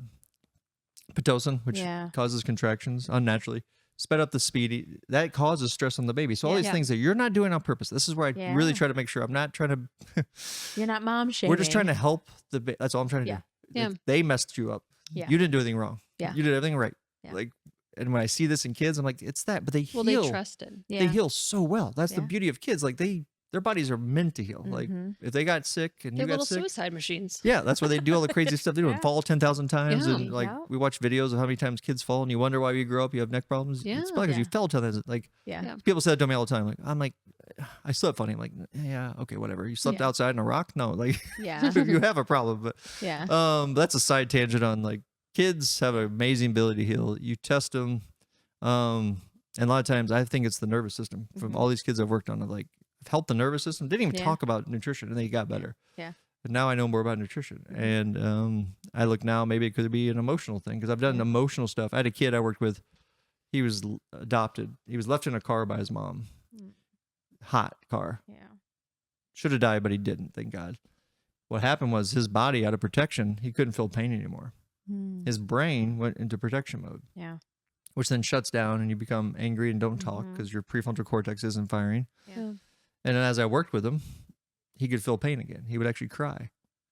Pitocin, which Yeah. causes contractions unnaturally, sped up the speed. That causes stress on the baby. So all Yeah. these Yeah. things that you're not doing on purpose. This is where I really Yeah. try to make sure I'm not trying to. You're not mom shaming. We're just trying to help that's all I'm trying to Yeah. do. Yeah. Like, they messed you up. Yeah. You didn't do anything wrong. Yeah. You did everything right. Yeah. Like, and when I see this in kids, I'm like, it's that. But they Well, heal. they trusted. Yeah. They heal so well. That's the Yeah. beauty of kids. Like their bodies are meant to heal. Like Mhm. if they got sick and They're you little got sick. suicide machines. Yeah, that's why they do all the crazy stuff they do and Yeah. fall 10,000 times. Yeah. And like Yeah. we watch videos of how many times kids fall and you wonder why you grow up, you have neck problems. Yeah. It's probably because you Yeah. fell 10,000. Like Yeah. Yeah. people say that to me all the time. Like I'm like, I slept funny. I'm like, yeah, okay, whatever. You slept Yeah. outside in a rock? No, like Yeah. you have a problem. But Yeah. that's a side tangent on like kids have an amazing ability to heal. You test them. And a lot of times I think it's the nervous system from Mhm. all these kids I've worked on. I've like helped the nervous system. Didn't even Yeah. talk about nutrition and they got better. Yeah. But now I know more about nutrition. Mhm. And I look now, maybe it could be an emotional thing because I've done Yeah. emotional stuff. I had a kid I worked with. He was adopted. He was left in a car by his mom. Mm. Hot car. Yeah. Should have died, but he didn't, thank God. What happened was his body, out of protection, he couldn't feel pain anymore. Mm. His brain went into protection mode, Yeah. which then shuts down and you become angry and don't talk Mhm. because your prefrontal cortex isn't firing. Yeah. Yeah. And then as I worked with him, he could feel pain again. He would actually cry.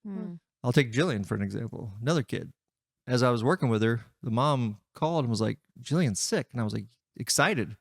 Mm. I'll take Jillian for an example, another kid. As I was working with her, the mom called and was like, Jillian's sick. And I was like, excited.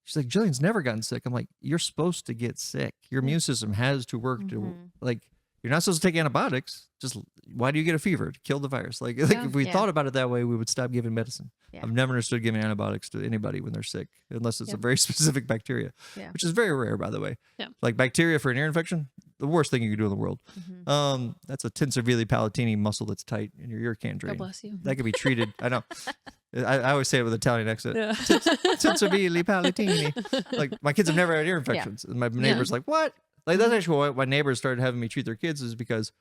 She's like, Jillian's never gotten sick. I'm like, you're supposed to get sick. Your immune system has to work to, like, you're not supposed to take antibiotics. Just why do you get a fever? To kill the virus. Like if we thought about it that way, we would stop giving medicine. Yeah. I've never understood giving antibiotics to anybody when they're sick, unless it's a very specific bacteria, which is very rare, by the way. Yeah. Like bacteria for an ear infection, the worst thing you can do in the world. That's a tensoverli palatini muscle that's tight in your ear can't drain. God bless you. That could be treated. I know. I always say it with an Italian accent. Tensoverli palatini. Like my kids have never had ear infections. And my neighbor's like, what? Like that's actually why my neighbors started having me treat their kids, is because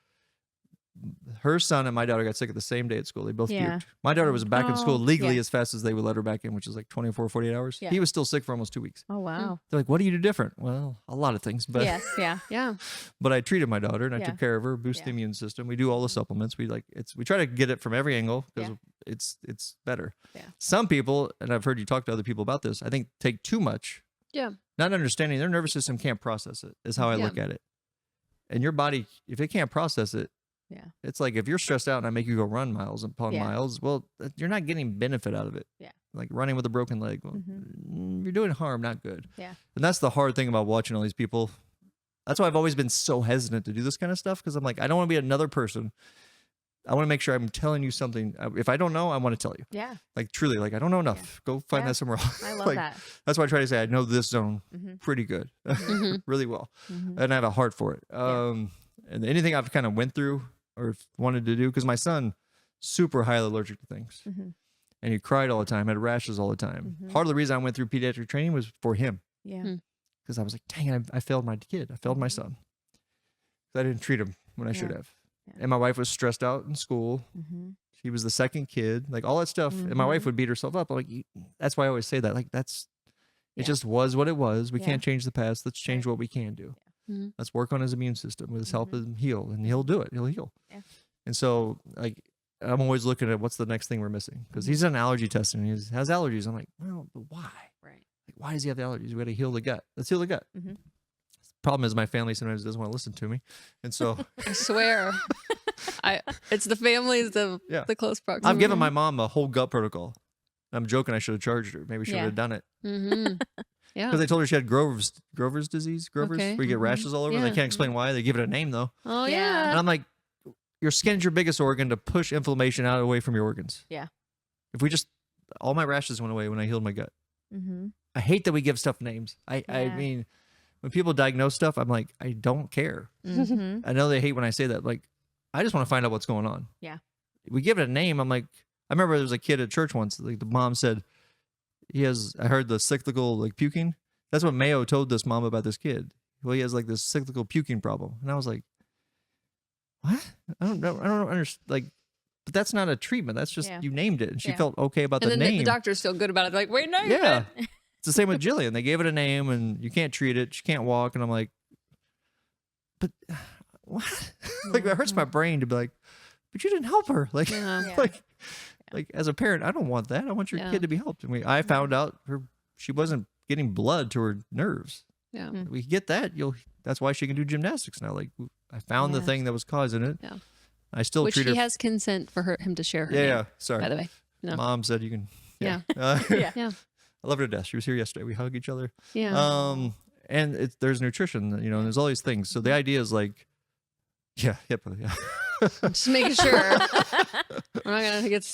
her son and my daughter got sick at the same day at school. They both puked. My daughter was back in school legally as fast as they would let her back in, which is like 24, 48 hours. Yeah. He was still sick for almost 2 weeks. Oh, wow. They're like, what do you do different? Well, a lot of things. But yeah. But I treated my daughter and I took care of her, boost the immune system. We do all the supplements. We try to get it from every angle because it's better. Yeah. Some people, and I've heard you talk to other people about this, I think take too much. Yeah. Not understanding their nervous system can't process it is how I look at it. And your body, if it can't process it, it's like if you're stressed out and I make you go run miles upon miles, well, you're not getting benefit out of it. Yeah. Like running with a broken leg. Well, you're doing harm, not good. Yeah. And that's the hard thing about watching all these people. That's why I've always been so hesitant to do this kind of stuff, because I'm like, I don't want to be another person. I want to make sure I'm telling you something. If I don't know, I want to tell you. Yeah. Like truly, like I don't know enough. Go find that somewhere else. I love that. That's why I try to say I know this zone pretty good, really well, and I have a heart for it. And anything I've kind of went through or wanted to do, because my son, super highly allergic to things, and he cried all the time, had rashes all the time. Part of the reason I went through pediatric training was for him. Yeah. Because I was like, dang it, I failed my kid. I failed my son. I didn't treat him when I should have. And my wife was stressed out in school. She was the second kid, like all that stuff. And my wife would beat herself up. I'm like, that's why I always say that. Like it just was what it was. We can't change the past. Let's change what we can do. Let's work on his immune system with his help and heal, and he'll do it. He'll heal. Yeah. And so like, I'm always looking at what's the next thing we're missing, because he's done allergy testing. He has allergies. I'm like, well, but why? Right. Like, why does he have the allergies? We got to heal the gut. Let's heal the gut. Problem is my family sometimes doesn't want to listen to me, and so I swear, it's the families, the close proximity. I've given my mom a whole gut protocol. I'm joking. I should have charged her. Maybe she should have done it. Yeah, because they told her she had Grover's disease. Where you get rashes all over. They can't explain why. They give it a name though. Oh yeah. And I'm like, your skin's your biggest organ to push inflammation out away from your organs. Yeah. If we just, all my rashes went away when I healed my gut. I hate that we give stuff names. I mean, when people diagnose stuff, I'm like, I don't care. I know they hate when I say that. Like, I just want to find out what's going on. Yeah. We give it a name. I'm like, I remember there was a kid at church once. Like the mom said, I heard the cyclical like puking. That's what Mayo told this mom about this kid. Well, he has like this cyclical puking problem. And I was like, what? I don't know. I don't understand. Like, but that's not a treatment. That's just, you named it. And she felt okay about the name. The doctors feel good about it. They're like, wait, no. Yeah. It's the same with Jillian. They gave it a name and you can't treat it. She can't walk. And I'm like, but what? Like, it hurts my brain to be like, but you didn't help her. Like, like as a parent, I don't want that. I want your kid to be helped. And I found out she wasn't getting blood to her nerves. Yeah. We get that. That's why she can do gymnastics now. Like, I found the thing that was causing it. Yeah. I still treat her. Which she has consent for him to share her name. Yeah. Sorry. By the way. No. Mom said you can. Yeah. Yeah. I love her to death. She was here yesterday. We hug each other. Yeah. And there's nutrition, and there's all these things. So the idea is like, yeah. Just making sure. We're not gonna get.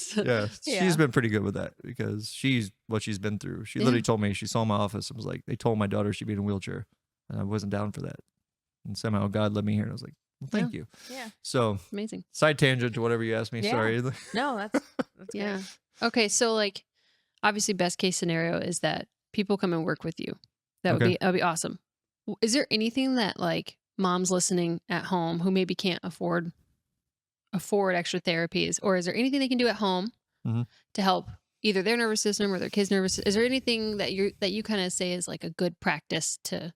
She's been pretty good with that, because what she's been through. She literally told me, she saw my office and was like, they told my daughter she'd be in a wheelchair, and I wasn't down for that. And somehow God led me here, and I was like, well, thank you. Yeah. So amazing. Side tangent to whatever you asked me. Yeah. Sorry. No, that's yeah. Okay, so like, obviously, best case scenario is that people come and work with you. That'd be awesome. Is there anything that like moms listening at home who maybe can't afford extra therapies, or is there anything they can do at home to help either their nervous system or their kids' nervous? Is there anything that you kind of say is like a good practice to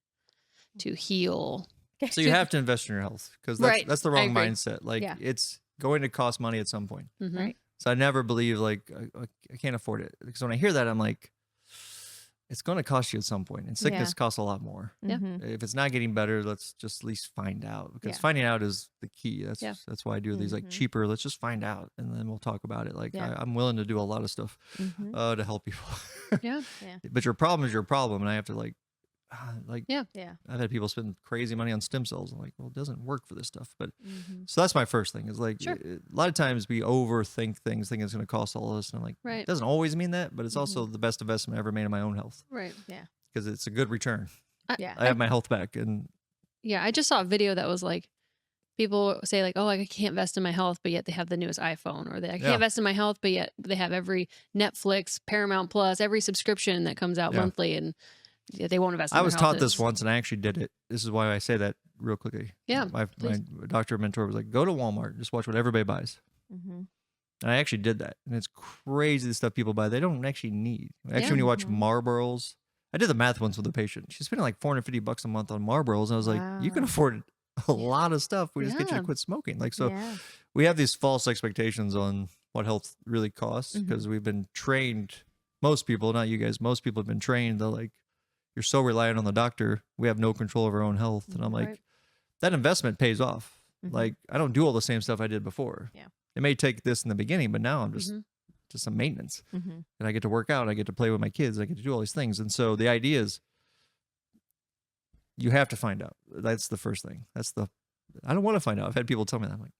heal? So you have to invest in your health, because that's the wrong mindset. Like it's going to cost money at some point. Right. So I never believe like I can't afford it, because when I hear that, I'm like, it's going to cost you at some point, and sickness costs a lot more. Yeah. If it's not getting better, let's just at least find out, because finding out is the key. That's why I do these like cheaper. Let's just find out, and then we'll talk about it. Like I'm willing to do a lot of stuff to help people. Yeah. But your problem is your problem, and I have to like Yeah. I've had people spend crazy money on stem cells. I'm like, well, it doesn't work for this stuff. But so that's my first thing, is like a lot of times we overthink things, thinking it's going to cost all this. And I'm like, it doesn't always mean that, but it's also the best investment I ever made in my own health. Right. Yeah. Because it's a good return. Yeah. I have my health back. And yeah, I just saw a video that was like, people say like, oh, I can't invest in my health, but yet they have the newest iPhone, or I can't invest in my health, but yet they have every Netflix, Paramount Plus, every subscription that comes out monthly, and they won't invest in I was their taught health. this once, and I actually did it. This is why I say that real quickly. Yeah, My doctor mentor was like, go to Walmart, just watch what everybody buys. And I actually did that. And it's crazy the stuff people buy they don't actually need. Actually, when you watch Marlboros, I did the math once with a patient. She's spending like $450 a month on Marlboros. And I was like, you can afford a lot of stuff. We just get you to quit smoking. Like, so we have these false expectations on what health really costs, because we've been trained, most people, not you guys, most people have been trained to like, you're so reliant on the doctor. We have no control of our own health. And I'm like, that investment pays off. Like, I don't do all the same stuff I did before. Yeah. It may take this in the beginning, but now I'm just some maintenance. And I get to work out. I get to play with my kids. I get to do all these things. And so the idea is you have to find out. That's the first thing. I don't want to find out. I've had people tell me that. I'm like,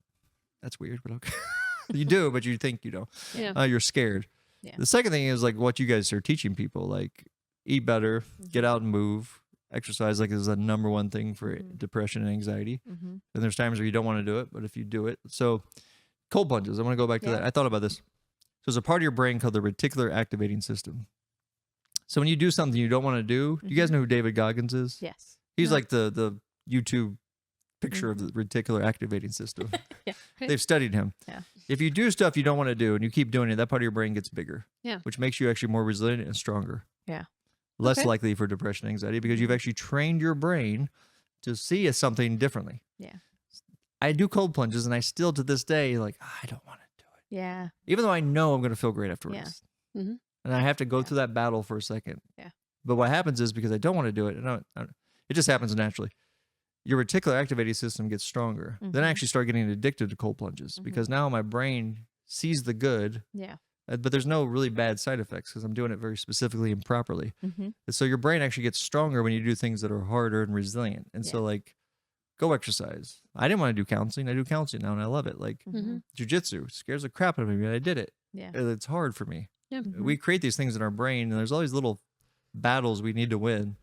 that's weird, but okay. You do, but you think you don't. Yeah. You're scared. Yeah. The second thing is like what you guys are teaching people, like eat better, get out and move, exercise, like is the number one thing for depression and anxiety. And there's times where you don't want to do it, but if you do it. So cold plunges, I want to go back to that. I thought about this. So there's a part of your brain called the reticular activating system. So when you do something you don't want to do, you guys know who David Goggins is? Yes. He's like the YouTube picture of the reticular activating system. They've studied him. Yeah. If you do stuff you don't want to do and you keep doing it, that part of your brain gets bigger. Yeah. Which makes you actually more resilient and stronger. Yeah. Less likely for depression and anxiety, because you've actually trained your brain to see something differently. Yeah. I do cold plunges, and I still to this day like, I don't want to do it. Yeah. Even though I know I'm going to feel great afterwards. Yeah. And I have to go through that battle for a second. Yeah. But what happens is, because I don't want to do it, and it just happens naturally. Your reticular activating system gets stronger. Then I actually start getting addicted to cold plunges, because now my brain sees the good. Yeah. But there's no really bad side effects, because I'm doing it very specifically and properly. And so your brain actually gets stronger when you do things that are harder and resilient. And so like, go exercise. I didn't want to do counseling. I do counseling now, and I love it. Like jujitsu scares the crap out of me, but I did it. Yeah. It's hard for me. Yeah. We create these things in our brain, and there's all these little battles we need to win.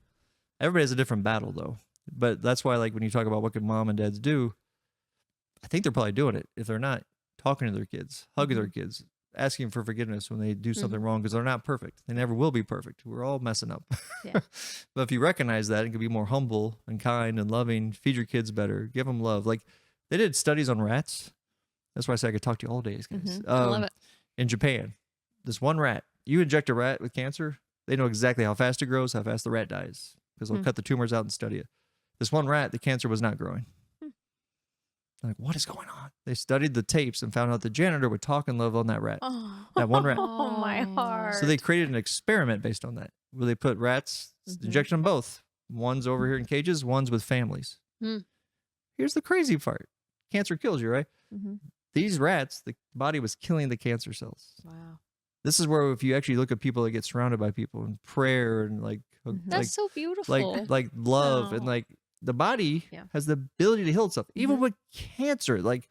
Everybody has a different battle though. But that's why, like, when you talk about what can mom and dads do, I think they're probably doing it. If they're not, talking to their kids, hugging their kids, asking for forgiveness when they do something wrong, because they're not perfect. They never will be perfect. We're all messing up. Yeah. But if you recognize that and can be more humble and kind and loving, feed your kids better, give them love. Like, they did studies on rats. That's why I say I could talk to you all days, guys. I love it. In Japan, this one rat, you inject a rat with cancer, they know exactly how fast it grows, how fast the rat dies, because they'll cut the tumors out and study it. This one rat, the cancer was not growing. Like, what is going on? They studied the tapes and found out the janitor would talk and love on that rat. That one rat. Oh, my heart. So they created an experiment based on that, where they put rats, injected them both. One's over here in cages, one's with families. Here's the crazy part. Cancer kills you, right? These rats, the body was killing the cancer cells. Wow. This is where, if you actually look at people that get surrounded by people and prayer and like, That's so beautiful. like love and like, the body has the ability to heal itself, even with cancer. Like,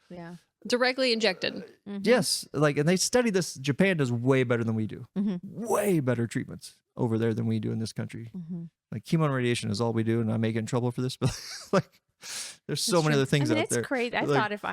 directly injected. Yes, like, and they study this. Japan does way better than we do. Way better treatments over there than we do in this country. Like, chemo and radiation is all we do, and I may get in trouble for this, but like, there's so many other things out there. It's crazy. I thought if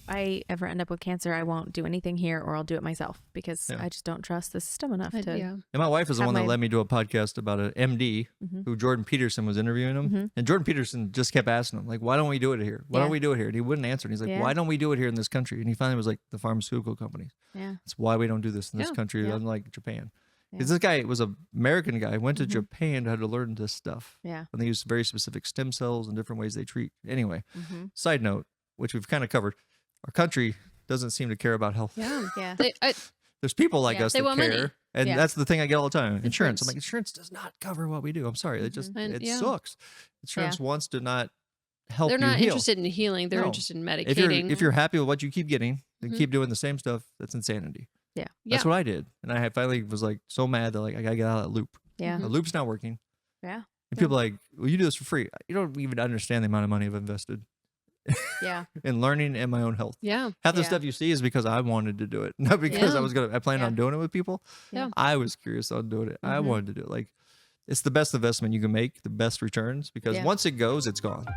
I ever end up with cancer, I won't do anything here, or I'll do it myself, because I just don't trust the system enough to. And my wife is the one that led me to a podcast about an MD who Jordan Peterson was interviewing him, and Jordan Peterson just kept asking him, like, why don't we do it here? Why don't we do it here? And he wouldn't answer. And he's like, why don't we do it here in this country? And he finally was like, the pharmaceutical companies. Yeah, that's why we don't do this in this country, unlike Japan. Because this guy was an American guy, went to Japan, had to learn this stuff. Yeah. And they use very specific stem cells and different ways they treat. Anyway, side note, which we've kind of covered, our country doesn't seem to care about health. Yeah. There's people like us that care. Money. And that's the thing I get all the time. Insurance. I'm like, Insurance. insurance does not cover what we do. I'm sorry. It just, And, it yeah. sucks. Insurance wants to not help They're you not heal. interested in healing. They're No. interested in medicating. If you're happy with what you keep getting, then Mhm. keep doing the same stuff. That's insanity. Yeah. That's what I did. And I finally was like so mad that like I gotta get out of that loop. Yeah. The loop's not working. Yeah. And people are like, well, you do this for free. You don't even understand the amount of money I've invested Yeah. in learning and my own health. Yeah. Half the Yeah. stuff you see is because I wanted to do it, not because Yeah. I planned on doing it with people. Yeah. I was curious on doing it. I Mhm. wanted to do it. Like, it's the best investment you can make, the best returns, because once it goes, it's gone.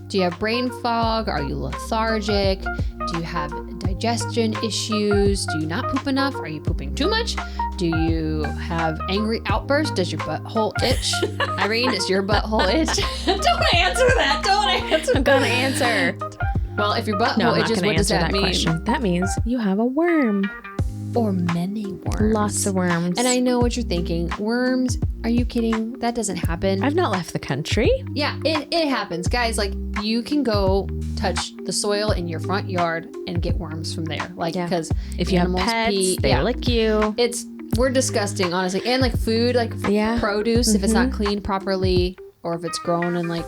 Do you have brain fog? Are you lethargic? Do you have digestion issues? Do you not poop enough? Are you pooping too much? Do you have angry outbursts? Does your butthole itch? Irene, does your butthole itch? Don't answer that. Don't answer. I'm gonna answer. Well, if your butthole No, I'm not itches, gonna what does answer that mean? question. That means you have a worm. Or many worms. Lots of worms. And I know what you're thinking. Worms? Are you kidding? That doesn't happen. I've not left the country. Yeah, it happens. Guys, like, you can go touch the soil in your front yard and get worms from there. Like, because if you have pets, they lick you. We're disgusting, honestly. And like food, like produce, if it's not cleaned properly or if it's grown and like,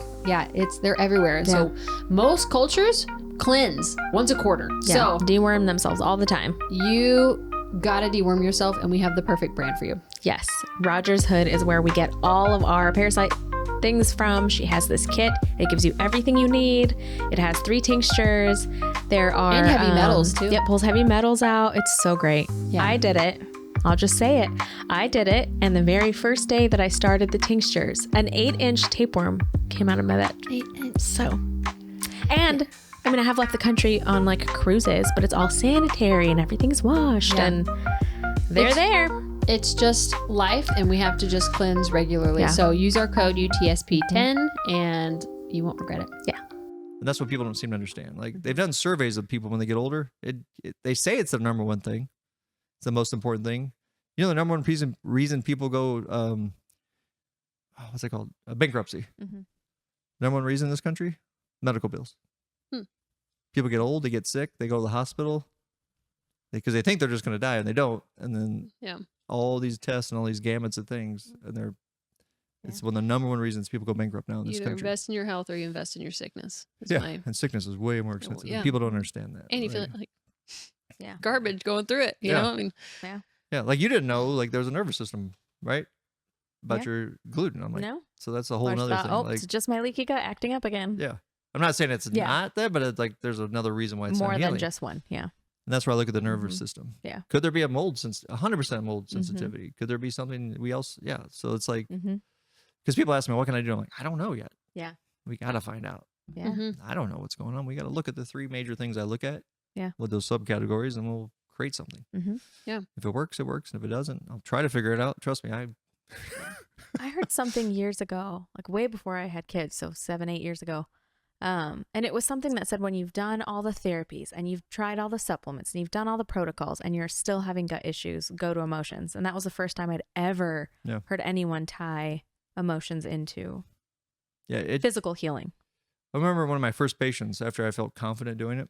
they're everywhere. So most cultures cleanse once a quarter. So deworm themselves all the time. You gotta deworm yourself, and we have the perfect brand for you. Yes. Rogers Hood is where we get all of our parasite things from. She has this kit. It gives you everything you need. It has 3 tinctures. There are And heavy metals, too. Yep, pulls heavy metals out. It's so great. Yeah. I did it. I'll just say it. I did it, and the very first day that I started the tinctures, an 8-inch tapeworm came out of my butt. 8 inch. So, and I mean, I have left the country on like cruises, but it's all sanitary and everything's washed and they're there. It's just life, and we have to just cleanse regularly. Yeah. So use our code UTSP10 and you won't regret it. Yeah. And that's what people don't seem to understand. Like, they've done surveys of people when they get older. They say it's the number one thing. It's the most important thing. You know, the number one reason people go, what's it called? Bankruptcy. Number one reason in this country? Medical bills. People get old, they get sick, they go to the hospital because they think they're just going to die and they don't. And then all these tests and all these gamuts of things, and it's one of the number one reasons people go bankrupt now in this Either country. invest in your health or you invest in your sickness. And sickness is way more expensive. Yeah. People don't understand that. And you feel Like, like garbage going through it. You know, I mean, yeah, like you didn't know like there's a nervous system, right? About your gluten. I'm like, No. so that's a whole Or nother thought, thing. oh, Like, it's just my leaky gut acting up again. yeah. I'm not saying it's not that, but it's like there's another reason why it's More not than healing. just one. Yeah. And that's where I look at the nervous system. Yeah. Could there be a 100% mold sensitivity? Could there be something yeah. So it's like, because people ask me, what can I do? I'm like, I don't know yet. Yeah. We got to find out. Yeah. I don't know what's going on. We got to look at the 3 major things I look at. Yeah. With those subcategories, and we'll create something. Yeah. If it works, it works. And if it doesn't, I'll try to figure it out. Trust me. I heard something years ago, like way before I had kids, so 7-8 years ago. And it was something that said when you've done all the therapies and you've tried all the supplements and you've done all the protocols and you're still having gut issues, go to emotions. And that was the first time I'd ever heard anyone tie emotions into physical healing. I remember one of my first patients after I felt confident doing it.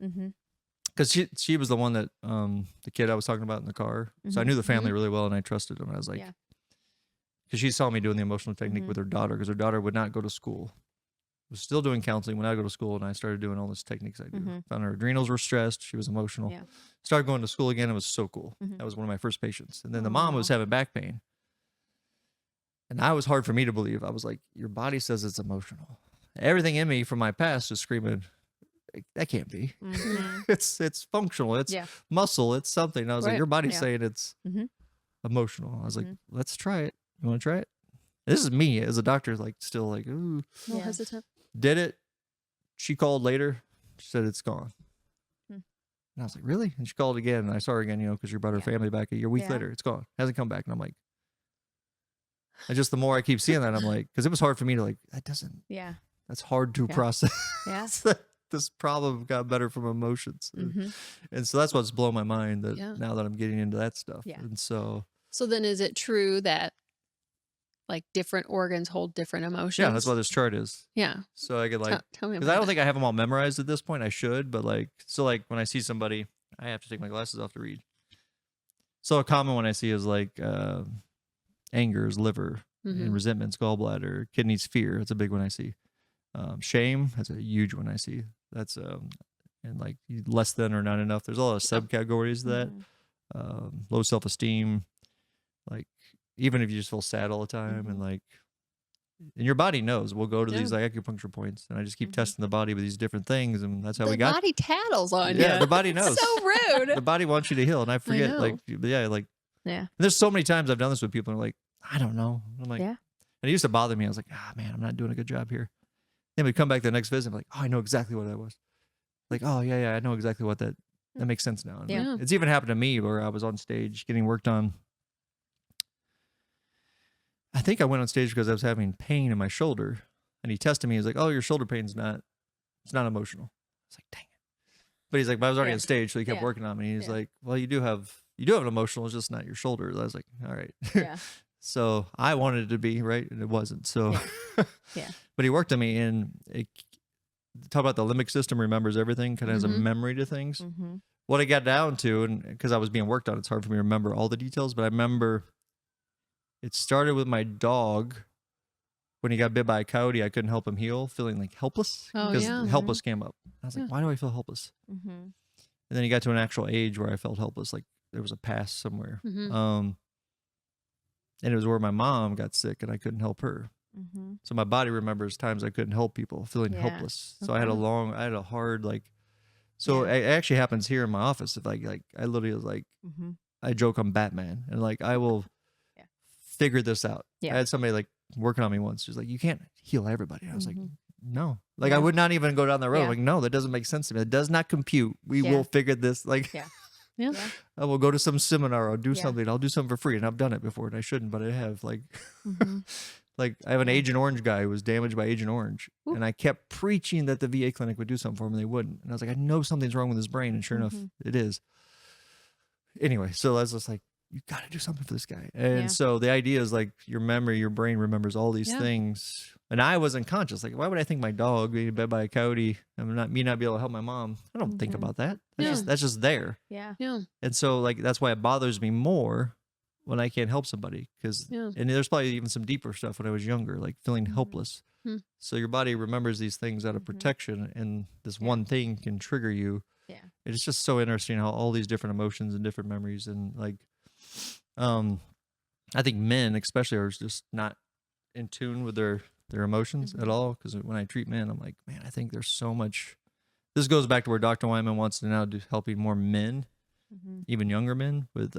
Because she was the one that, the kid I was talking about in the car. So I knew the family really well and I trusted them. I was like, because she saw me doing the emotional technique with her daughter, because her daughter would not go to school. Was still doing counseling when I go to school, and I started doing all these techniques I do. Found her adrenals were stressed. She was emotional. Started going to school again. It was so cool. That was one of my first patients. And then the mom was having back pain. And that was hard for me to believe. I was like, your body says it's emotional. Everything in me from my past is screaming, that can't be. It's functional. It's muscle. It's something. And I was like, your body's saying it's emotional. I was like, let's try it. You want to try it? This is me as a doctor, like still like, ooh. hesitant. Did it. She called later. She said it's gone. And I was like, really? And she called again. And I saw her again, because you brought her family back a week later. It's gone. Hasn't come back. And I'm like, and just the more I keep seeing that, I'm like, because it was hard for me to like, that doesn't. Yeah. That's hard to process. Yeah. This problem got better from emotions. And so that's what's blown my mind that now that I'm getting into that stuff. Yeah. And so then is it true that like different organs hold different emotions? yeah, that's what this chart is. Yeah. So I could like, tell me because about I don't that. think I have them all memorized at this point. I should, but like, so like when I see somebody, I have to take my glasses off to read. So a common one I see is like anger is liver, and resentment's gallbladder, kidneys, fear. That's a big one I see. Shame, that's a huge one I see. That's and like less than or not enough. There's a lot of subcategories to that. Low self-esteem, like even if you just feel sad all the time, and like, and your body knows. We'll go to these like acupuncture points, and I just keep testing the body with these different things, and that's how we got. The body tattles on you. Yeah, the body knows. So rude. The body wants you to heal, and I forget. Like, there's so many times I've done this with people, and they're like, I don't know. I'm like, and it used to bother me. I was like, man, I'm not doing a good job here. Then we come back to the next visit, I'm like, oh, I know exactly what that was. Like, oh yeah, I know exactly what that makes sense now. Like, it's even happened to me where I was on stage getting worked on. I think I went on stage because I was having pain in my shoulder, and he tested me. He's like, oh, your shoulder pain's not emotional. I was like, dang it. But he's like, but I was already on stage, so he kept working on me. He's like, well, you do have an emotional, it's just not your shoulder. I was like, all right. So I wanted it to be, right? And it wasn't. So, but he worked on me, and talk about the limbic system remembers everything, kind of has a memory to things. What I got down to, and because I was being worked on, it's hard for me to remember all the details, but I remember it started with my dog. When he got bit by a coyote, I couldn't help him heal, feeling like helpless. Because helpless came up. I was like, why do I feel helpless? And then he got to an actual age where I felt helpless, like there was a past somewhere. And it was where my mom got sick and I couldn't help her. So my body remembers times I couldn't help people, feeling helpless. So I had a hard, like, so it actually happens here in my office. If I literally was like, I joke I'm Batman, and like, I will figure this out. I had somebody like working on me once. She's like, you can't heal everybody. I was like, no, like I would not even go down that road. Like, no, that doesn't make sense to me. It does not compute. We will figure this. Like, I will go to some seminar or do something. I'll do something for free, and I've done it before, and I shouldn't, but I have. Like, like I have an Agent Orange guy who was damaged by Agent Orange, and I kept preaching that the VA clinic would do something for him, and they wouldn't. And I was like, I know something's wrong with his brain, and sure enough, it is. Anyway, so I was just like, you got to do something for this guy. And so the idea is like your memory, your brain remembers all these things. And I wasn't conscious. Like, why would I think my dog being bit by a coyote and not be able to help my mom? I don't think about that. That's just there. And so like, that's why it bothers me more when I can't help somebody. And there's probably even some deeper stuff when I was younger, like feeling helpless. So your body remembers these things out of protection, and this one thing can trigger you. It's just so interesting how all these different emotions and different memories, and like, I think men especially are just not in tune with their emotions at all. Because when I treat men, I'm like, man, I think there's so much. This goes back to where Dr. Weinman wants to now do, helping more men, even younger men with,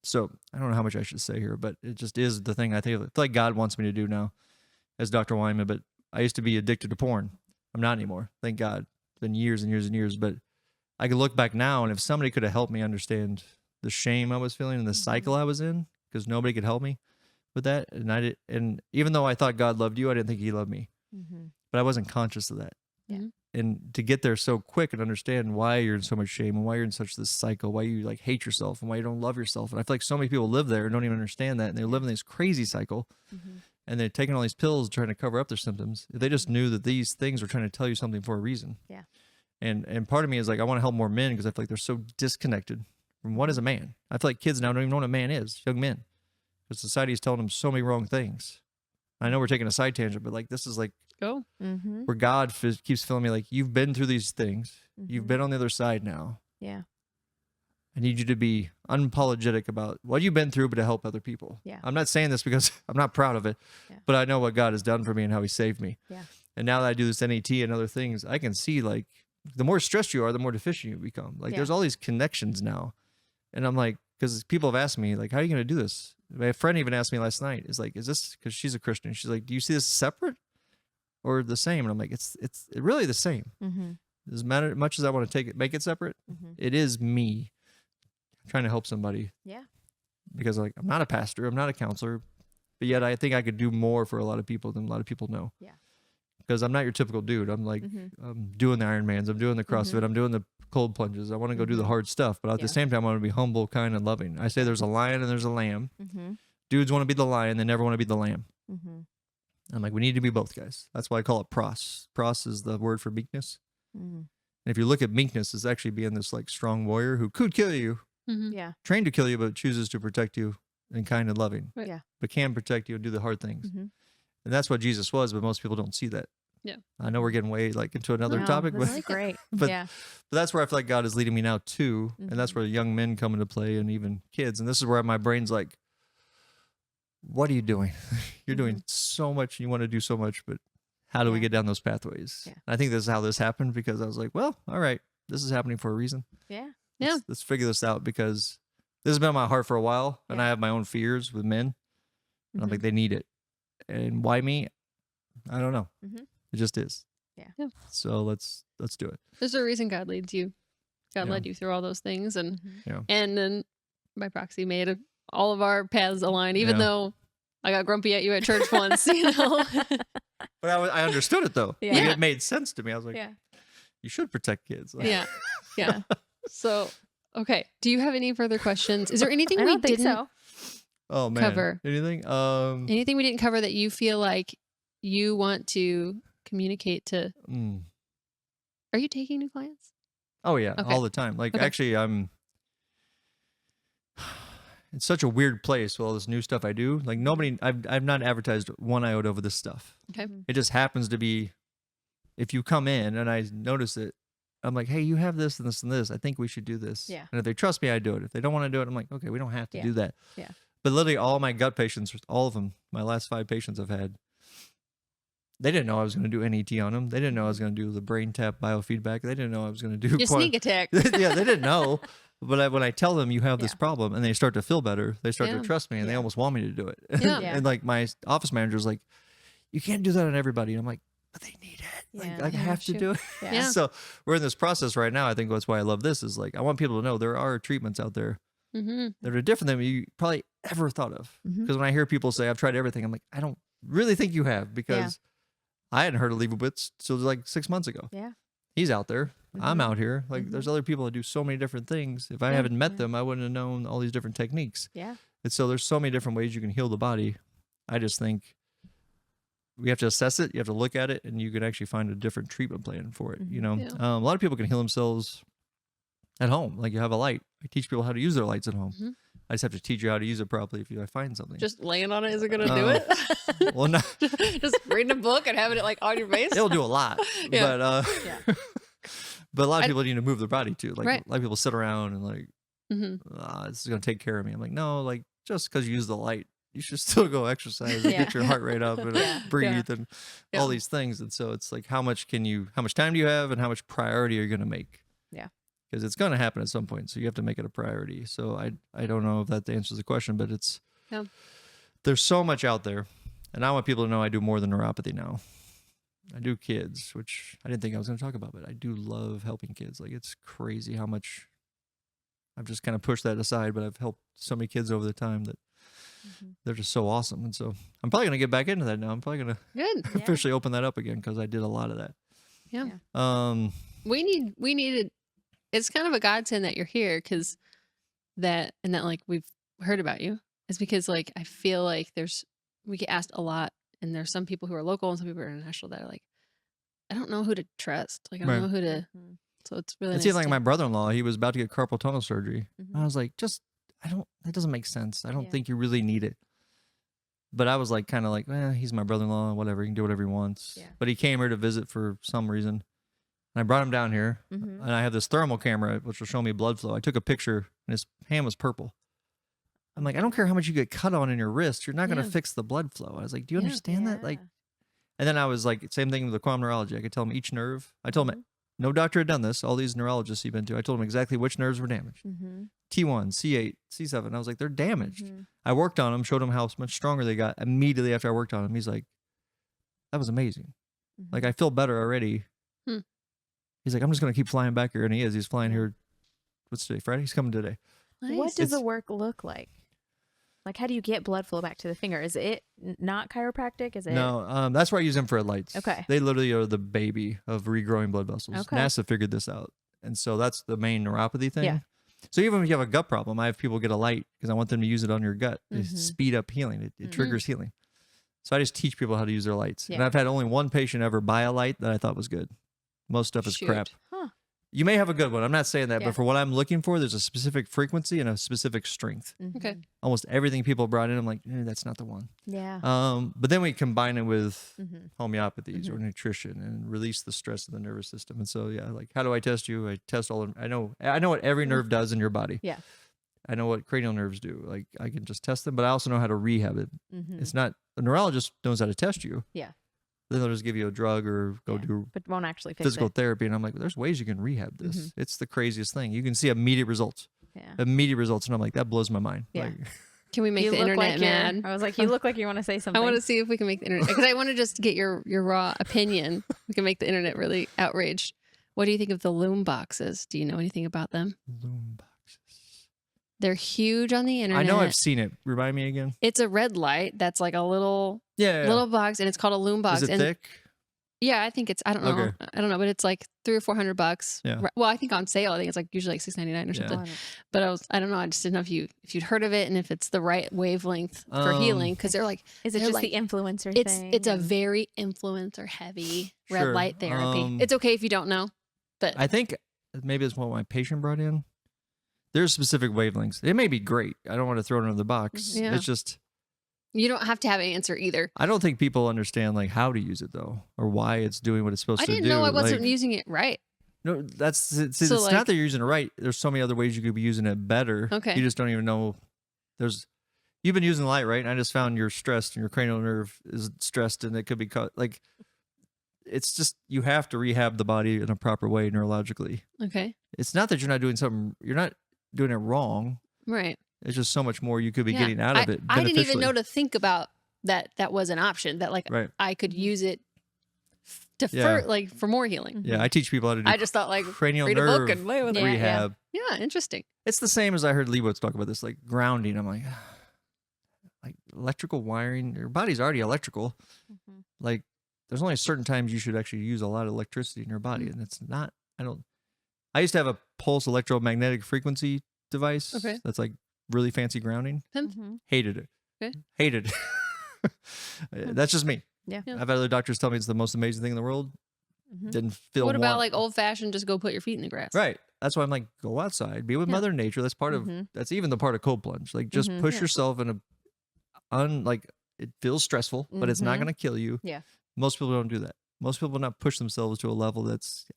so I don't know how much I should say here, but it just is the thing I feel like God wants me to do now as Dr. Weinman. But I used to be addicted to porn. I'm not anymore. Thank God. It's been years and years and years, but I can look back now, and if somebody could have helped me understand the shame I was feeling and the cycle I was in, because nobody could help me with that. And I did, and even though I thought God loved you, I didn't think he loved me, but I wasn't conscious of that. And to get there so quick and understand why you're in so much shame and why you're in such this cycle, why you like hate yourself and why you don't love yourself. And I feel like so many people live there and don't even understand that. And they live in this crazy cycle, and they're taking all these pills trying to cover up their symptoms. If they just knew that these things were trying to tell you something for a reason. And part of me is like, I want to help more men, because I feel like they're so disconnected from what is a man. I feel like kids now don't even know what a man is, young men, because society is telling them so many wrong things. I know we're taking a side tangent, but like, this is like where God keeps feeling me like, you've been through these things. You've been on the other side now. I need you to be unapologetic about what you've been through, but to help other people. I'm not saying this because I'm not proud of it, but I know what God has done for me and how he saved me. And now that I do this NET and other things, I can see like, the more stressed you are, the more deficient you become. Like there's all these connections now. And I'm like, because people have asked me, like, how are you going to do this? My friend even asked me last night, is like, is this, because she's a Christian, she's like, do you see this separate or the same? And I'm like, it's really the same. Doesn't matter much as I want to make it separate. It is me trying to help somebody. Because like, I'm not a pastor, I'm not a counselor, but yet I think I could do more for a lot of people than a lot of people know. Because I'm not your typical dude. I'm like, I'm doing the Ironmans, I'm doing the CrossFit, I'm doing the cold plunges. I want to go do the hard stuff, but at the same time, I want to be humble, kind, and loving. I say there's a lion and there's a lamb. Dudes want to be the lion, they never want to be the lamb. I'm like, we need to be both, guys. That's why I call it pros. Pros is the word for meekness. And if you look at meekness, it's actually being this like strong warrior who could kill you, Yeah. Trained to kill you, but chooses to protect you and kind and loving. Right. Yeah. But can protect you and do the hard things. Mm-hmm. And that's what Jesus was, but most people don't see that. Yeah. I know we're getting way like into another topic, this but is great. but Yeah. that's where I feel like God is leading me now too. And that's where young men come into play and even kids. And this is where my brain's like, what are you doing? You're doing so much. You want to do so much, but how do we get down those pathways? Yeah. I think this is how this happened because I was like, well, all right, this is happening for a reason. Yeah. Yeah. Let's figure this out because this has been on my heart for a while and I have my own fears with men. And I'm like, they need it. And why me? I don't know. It just is. Yeah. So let's do it. There's a reason God leads you. God led you through all those things, and then by proxy made all of our paths align. Even though I got grumpy at you at church once, you know. But I understood it though. Yeah. Like, it made sense to me. I was like, you should protect kids. Like, Yeah. So, okay. Do you have any further questions? Is there anything I we don't think didn't so. Oh man. cover? Anything? Anything we didn't cover that you feel like you want to communicate to? Are you taking new clients? Oh yeah, Okay. all the time. Like actually, it's such a weird place with all this new stuff I do. Like nobody, I've not advertised one iota over this stuff. Okay. It just happens to be, if you come in and I notice it, I'm like, hey, you have this and this and this. I think we should do this. Yeah. And if they trust me, I do it. If they don't want to do it, I'm like, okay, we don't have to do that. Yeah. But literally all my gut patients, all of them, my last 5 patients I've had, they didn't know I was going to do NET on them. They didn't know I was going to do the brain tap biofeedback. They didn't know I was going to do Your sneak attack. yeah, they didn't know. But when I tell them you have this problem and they start to feel better, they start to trust me and they almost want me to do it. Yeah. And like my office manager's like, you can't do that on everybody. And I'm like, but they need it. Like I have to do it. Yeah. So we're in this process right now. I think that's why I love this is like, I want people to know there are treatments out there that are different than you probably ever thought of. Because when I hear people say, I've tried everything, I'm like, I don't really think you have because I hadn't heard of Leibowitz till like 6 months ago. Yeah. He's out there. I'm out here. Like there's other people that do so many different things. If I haven't met them, I wouldn't have known all these different techniques. Yeah. And so there's so many different ways you can heal the body. I just think we have to assess it. You have to look at it and you can actually find a different treatment plan for it. You know, a lot of people can heal themselves at home. Like you have a light. I teach people how to use their lights at home. I just have to teach you how to use it properly if I find something. Just laying on it isn't going to do it? Well, no. Just reading a book and having it like on your face? It'll do a lot. Yeah. But but a lot of people need to move their body too. Like Right. a lot of people sit around and like, this is going to take care of me. I'm like, no, like just because you use the light, you should still go exercise and get your heart rate up and breathe and all these things. And so it's like, how much time do you have and how much priority are you going to make? Yeah. Because it's going to happen at some point. So you have to make it a priority. So I don't know if that answers the question, but there's so much out there. And I want people to know I do more than neuropathy now. I do kids, which I didn't think I was going to talk about, but I do love helping kids. Like it's crazy how much I've just kind of pushed that aside, but I've helped so many kids over the time that they're just so awesome. And so I'm probably going to get back into that now. I'm probably going to officially open that up again because I did a lot of that. Yeah. We needed, it's kind of a godsend that you're here because that like we've heard about you is because like I feel like we get asked a lot and there's some people who are local and some people who are international that are like, I don't know who to trust. Like I don't know who to, so it's really It seems like my brother-in-law, he was about to get carpal tunnel surgery. I was like, that doesn't make sense. I don't think you really need it. But I was like, kind of like, he's my brother-in-law, whatever. He can do whatever he wants. Yeah. But he came here to visit for some reason. And I brought him down here. And I have this thermal camera, which will show me blood flow. I took a picture and his hand was purple. I'm like, I don't care how much you get cut on in your wrist. You're not going to fix the blood flow. I was like, do you understand that? Like, and then I was like, same thing with the quantum neurology. I could tell him each nerve. I told him, no doctor had done this. All these neurologists he'd been to. I told him exactly which nerves were damaged. T1, C8, C7. I was like, they're damaged. I worked on them, showed him how much stronger they got immediately after I worked on them. He's like, that was amazing. Like, I feel better already. He's like, I'm just going to keep flying back here. And he is. He's flying here. What's today? Friday? He's coming today. Nice. What does the work look like? Like, how do you get blood flow back to the finger? Is it not chiropractic? Is it? No, that's why I use infrared lights. Okay. They literally are the baby of regrowing blood vessels. Okay. NASA figured this out. And so that's the main neuropathy thing. Yeah. So even if you have a gut problem, I have people get a light because I want them to use it on your gut. It speed up healing. It triggers healing. So I just teach people how to use their lights. And I've had only one patient ever buy a light that I thought was good. Most stuff is crap. Huh. You may have a good one. I'm not saying that, Yeah. but for what I'm looking for, there's a specific frequency and a specific strength. Okay. Almost everything people brought in, I'm like, that's not the one. Yeah. But then we combine it with Mm-hmm. homeopathies or nutrition and release the stress of the nervous system. And so, yeah, like, how do I test you? I test all of, I know what every nerve does in your body. Yeah. I know what cranial nerves do. Like, I can just test them, but I also know how to rehab it. Mm-hmm. It's not, a neurologist knows how to test you. Yeah. Then they'll just give you a drug or go Yeah. do But won't actually fix physical it. therapy. And I'm like, there's ways you can rehab this. It's the craziest thing. You can see immediate results. Yeah. Immediate results. And I'm like, that blows my mind. Yeah. Like, Can we make You the look internet like you're- mad? I was like, you look like you want to say something. I want to see if we can make the internet, because I want to just get your raw opinion. We can make the internet really outraged. What do you think of the loom boxes? Do you know anything about them? loom boxes. They're huge on the internet. I know I've seen it. Remind me again. It's a red light that's like a little Yeah. box, and it's called a loom box. Is it and thick? yeah, I think it's, I don't know. Okay. I don't know, but it's like $300 or $400. Yeah. Well, I think on sale, I think it's like usually like $6.99 or Yeah. something. Oh, I don't- But I don't know. I just didn't know if you'd heard of it and if it's the right wavelength for healing, because they're like, Is it they're just like- the influencer it's thing? it's a and- very influencer heavy red Sure. light therapy. Um, It's okay if you don't know, but I think maybe it's what my patient brought in. There's specific wavelengths. It may be great. I don't want to throw it into the box. Yeah. It's just, you don't have to have an answer either. I don't think people understand like how to use it though, or why it's doing what it's supposed I to do. didn't know I wasn't Like, using it right. no, that's it's So, not like- that you're using it right. There's so many other ways you could be using it better. Okay. You just don't even know. You've been using the light, right? And I just found you're stressed and your cranial nerve is stressed, and it could be like. It's just you have to rehab the body in a proper way neurologically. Okay. It's not that you're not doing something. You're not doing it wrong. Right. It's just so much more you could be Yeah. getting out of it. I didn't even beneficially. know to think about that was an option, that like Right. I could use it to Yeah. for more healing. Yeah, I teach people how to do I just thought like cranial read a nerve book and play with it. Yeah, yeah. rehab. Yeah, interesting. It's the same as I heard Leibowitz talk about this, like grounding. I'm like electrical wiring. Your body's already electrical. Mhm. Like there's only certain times you should actually use a lot of electricity in your body, and it's not. I used to have a pulse electromagnetic frequency device. Okay. That's like really fancy grounding. Mhm. Hated it. Okay. Hated it. That's just me. Yeah. Yeah. I've had other doctors tell me it's the most amazing thing in the world. Mhm. Didn't feel. What about like old fashioned, just go put your feet in the grass? Right. That's why I'm like, go outside, be with Yeah. Mother Nature. That's part of. Mhm. That's even the part of cold plunge. Like just Mhm. push Yeah. yourself in like it feels stressful, but it's not Mhm. going to kill you. Yeah. Most people don't do that. Most people not push themselves to a level that's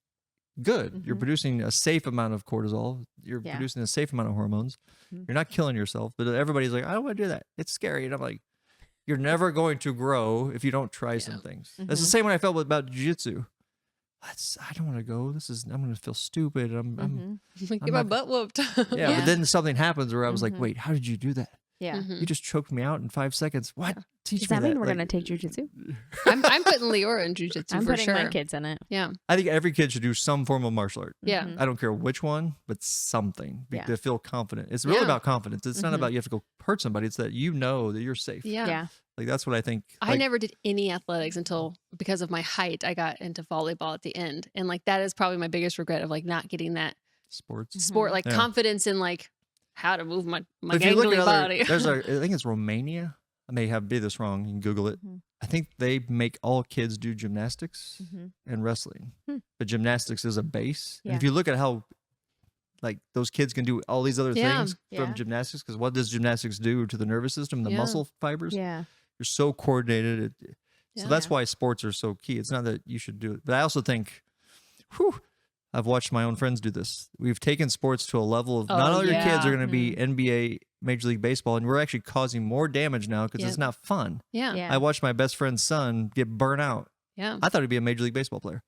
good. You're Mhm. producing a safe amount of cortisol. You're Yeah. producing a safe amount of hormones. Mhm. You're not killing yourself. But everybody's like, I don't want to do that. It's scary. And I'm like, you're never going to grow if you don't try some things. That's the Mhm. same way I felt about jiu-jitsu. I don't want to go. I'm going to feel stupid. I'm Mhm. Like, I'm get my not- butt whooped. yeah, Yeah. but then something happens where I was like, Mhm. wait, how did you do that? Yeah. Mhm. You just choked me out in 5 seconds. What? Teach Does me that mean we're Like, gonna take jujitsu? I'm putting Leora in jujitsu I'm for putting sure. my kids in it. Yeah. I think every kid should do some form of martial art. Yeah. Mhm. I don't care which one, but something Yeah. to feel confident. It's really Yeah. about confidence. It's not Mhm. about you have to go hurt somebody. It's that you know that you're safe. Yeah. Yeah. Like that's what I think. I like, never did any athletics until, because of my height, I got into volleyball at the end. And like that is probably my biggest regret of like not getting that sports. sport, like Yeah. confidence in like how to move my But if you look gangly at body. there's I think it's Romania. I may have be this wrong. You can Google it. Mhm. I think they make all kids do gymnastics Mhm. and wrestling. Hmm. But gymnastics is a base. And if Yeah. you look at how like those kids can do all these other Yeah. things Yeah. from gymnastics, because what does gymnastics do to the nervous system, the Yeah. muscle fibers? Yeah. You're so coordinated. So Yeah. that's why sports are so key. It's not that you should do it, but I also think, I've watched my own friends do this. We've taken sports to a level of not Oh, all your kids yeah. are going to be NBA, Major League Baseball, and we're actually causing more damage now because Yep. it's not fun. yeah. Yeah. I watched my best friend's son get burnt out. Yeah. I thought he'd be a Major League Baseball player.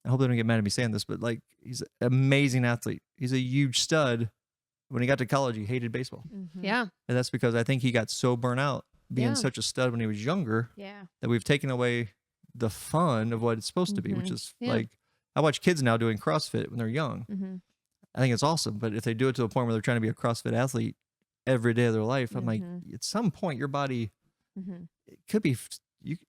I hope they don't get mad at me saying this, but like he's an amazing athlete. He's a huge stud. When he got to college, he hated baseball. Mhm. Yeah. And that's because I think he got so burnt out being Yeah. such a stud when he was younger Yeah. that we've taken away the fun of what it's supposed to be, which Mhm. is Yeah. like I watch kids now doing CrossFit when they're young. Mhm. I think it's awesome, but if they do it to a point where they're trying to be a CrossFit athlete every day of their life, I'm like, Mhm. at some point your body Mhm. it could be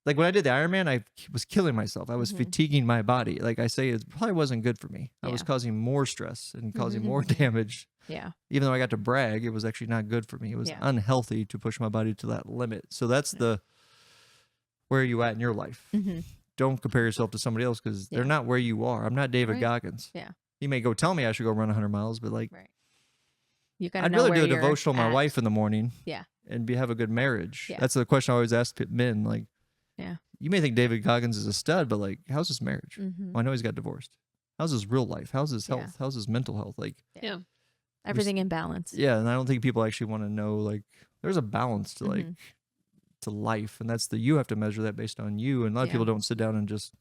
like when I did the Ironman, I was killing myself. I was Mhm. fatiguing my body. Like I say, it probably wasn't good for me. I was Yeah. causing more stress and causing Mhm. more damage. Yeah. Even though I got to brag, it was actually not good for me. It was Yeah. unhealthy to push my body to that limit. So that's the where are you at in your life? Mhm. Don't compare yourself to somebody else because they're Yeah. not where you are. I'm not David Right. Goggins. Yeah. he may go tell me I should go run 100 miles, but like, you gotta I'd know rather where do a you're devotional with my at. wife in the morning. Yeah. And have a good marriage. Yeah. That's the question I always ask men. Like, yeah, you may think David Goggins is a stud, but like, how's his marriage? Mm-hmm. Well, I know he's got divorced. How's his real life? How's his health? Yeah. How's his mental health? Like, Yeah. Everything in balance. yeah. And I don't think people actually want to know, like, there's a balance to like, to life. And that's you have to measure that based on you. And a lot of people don't sit down and just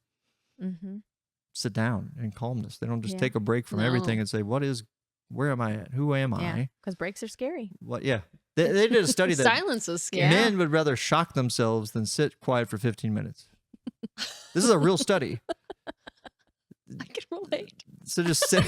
sit down in calmness. They don't just take a break from everything and say, where am I at? Who am I? Because breaks are scary. What? Yeah. They did a study that Silence is scary. men would rather shock themselves than sit quiet for 15 minutes. This is a real study. I can relate. So just sit.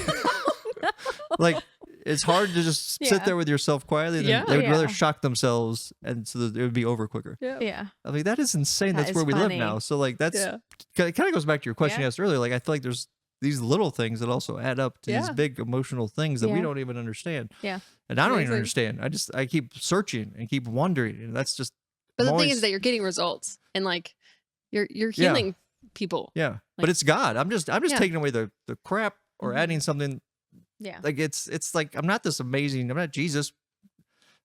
Like, it's hard to just sit there with yourself quietly. They would rather shock themselves, and so that it would be over quicker. Yeah. I mean, that is insane. That That's is where we live funny. now. So like, it kind of goes back to your question you asked earlier. Like, I feel like there's these little things that also add up to these big emotional things that we don't even understand. Yeah. And I don't even understand. I keep searching and keep wondering, and that's just. But the thing is that you're getting results, and like you're healing people. Yeah, Like, but it's God. I'm just taking away the crap or adding something. Yeah. Like it's like I'm not this amazing. I'm not Jesus.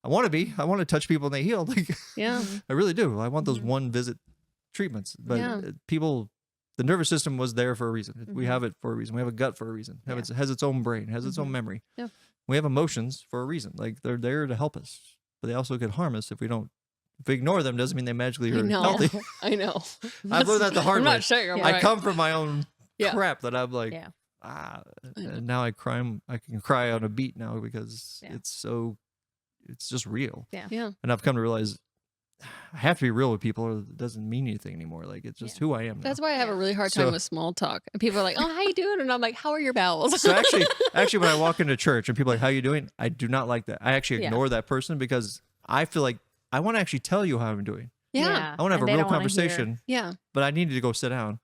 I want to be. I want to touch people and they heal. Like, Yeah. I really do. I want those one visit treatments. But people, the nervous system was there for a reason. We have it for a reason. We have a gut for a reason. It has its own brain. It has its own memory. Yeah. We have emotions for a reason. Like, they're there to help us, but they also could harm us if we don't. If we ignore them, doesn't mean they magically are healthy. I know. I've learned that the hard I'm way. not sure. I come from my own crap that I'm like, I and now I can cry on a beat now because it's just real. Yeah. And I've come to realize I have to be real with people or it doesn't mean anything anymore. Like, it's just who I am now. That's why I have a really hard time with small talk. And people are like, "Oh, how you doing?" And I'm like, "How are your bowels?" So actually when I walk into church and people are like, "How you doing?" I do not like that. I actually ignore that person because I feel like I want to actually tell you how I'm doing. Yeah. I want to have a real conversation. Yeah. But I needed to go sit down.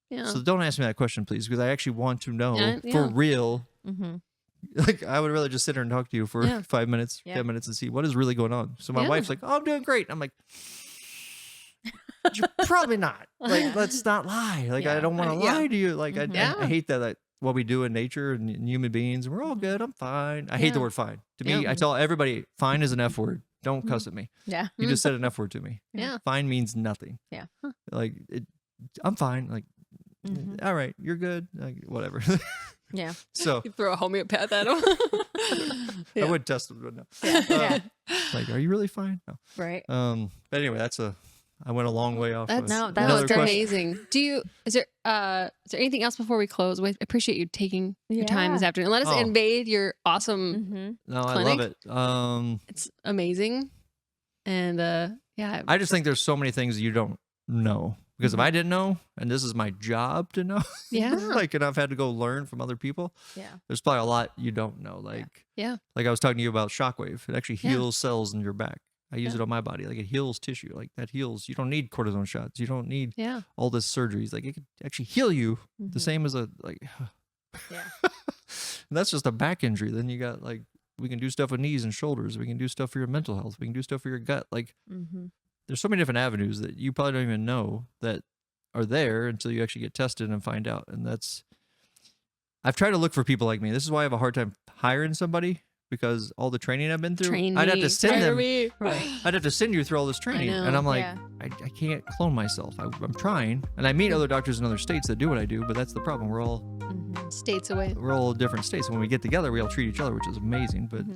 Yeah. So don't ask me that question, please, because I actually want to know for real. Like, I would rather just sit here and talk to you for 5 minutes, 10 minutes and see what is really going on. So my wife's like, "Oh, I'm doing great." I'm like, "You're probably not." Like, let's not lie. Like, I don't want to lie to you. Like, I hate that. Like, what we do in nature and human beings, we're all good. I'm fine. I hate the word fine. To me, I tell everybody, fine is an F word. Don't cuss at me. Yeah. You just said an F word to me. Yeah. Fine means nothing. Yeah. Like, I'm fine. Like, all right, you're good. Like, whatever. Yeah. So you throw a homeopath at them. I would test them, but no. Yeah. Like, are you really fine? No. Right. But anyway, I went a long way off. That's another question. amazing. Is there anything else before we close? We appreciate you taking your time this afternoon. Let us invade your awesome No, clinic. I love it. It's amazing. And I just think there's so many things you don't know. Because if I didn't know, and this is my job to know, like, and I've had to go learn from other people, there's probably a lot you don't know. Like, like I was talking to you about shockwave. It actually heals cells in your back. I use it on my body. Like, it heals tissue. Like, that heals. You don't need cortisone shots. You don't need all this surgeries. Like, it could actually heal you the same as and that's just a back injury. Then you got, like, we can do stuff with knees and shoulders. We can do stuff for your mental health. We can do stuff for your gut. Like, there's so many different avenues that you probably don't even know that are there until you actually get tested and find out. And I've tried to look for people like me. This is why I have a hard time hiring somebody, because all the training I've been through, I'd have to send them. I'd have to send you through all this training. And I'm like, I can't clone myself. I'm trying. And I meet other doctors in other states that do what I do, but that's the problem. We're all states away. We're all different states. When we get together, we all treat each other, which is amazing. But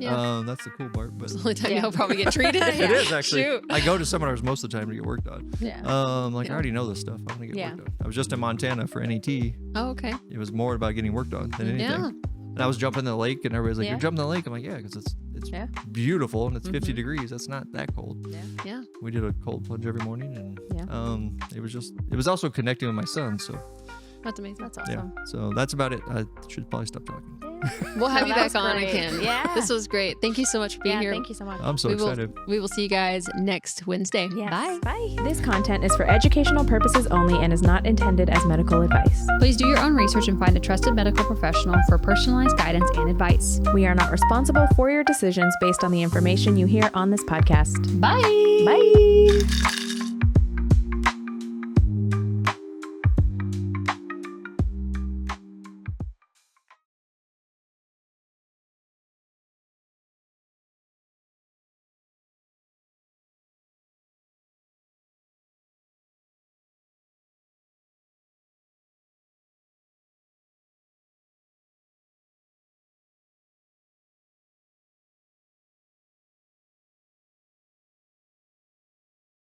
that's the cool part. But it's the only time you'll probably get treated. It is, actually. Shoot. I go to seminars most of the time to get work done. I already know this stuff. I want to get work done. I was just in Montana for NET. Oh, okay. It was more about getting work done than anything. Yeah. And I was jumping in the lake, and everybody's like, "You're jumping in the lake?" I'm like, "Yeah, because it's beautiful and it's 50 degrees. That's not that cold." Yeah. We did a cold plunge every morning, and it was also connecting with my son. So that's amazing. That's awesome. Yeah. So that's about it. I should probably stop talking. We'll have you back on great. again. Yeah. This was great. Thank you so much for being here. Thank you so much. I'm so excited. We will see you guys next Wednesday. Yes. Bye. Bye. This content is for educational purposes only and is not intended as medical advice. Please do your own research and find a trusted medical professional for personalized guidance and advice. We are not responsible for your decisions based on the information you hear on this podcast. Bye. Bye.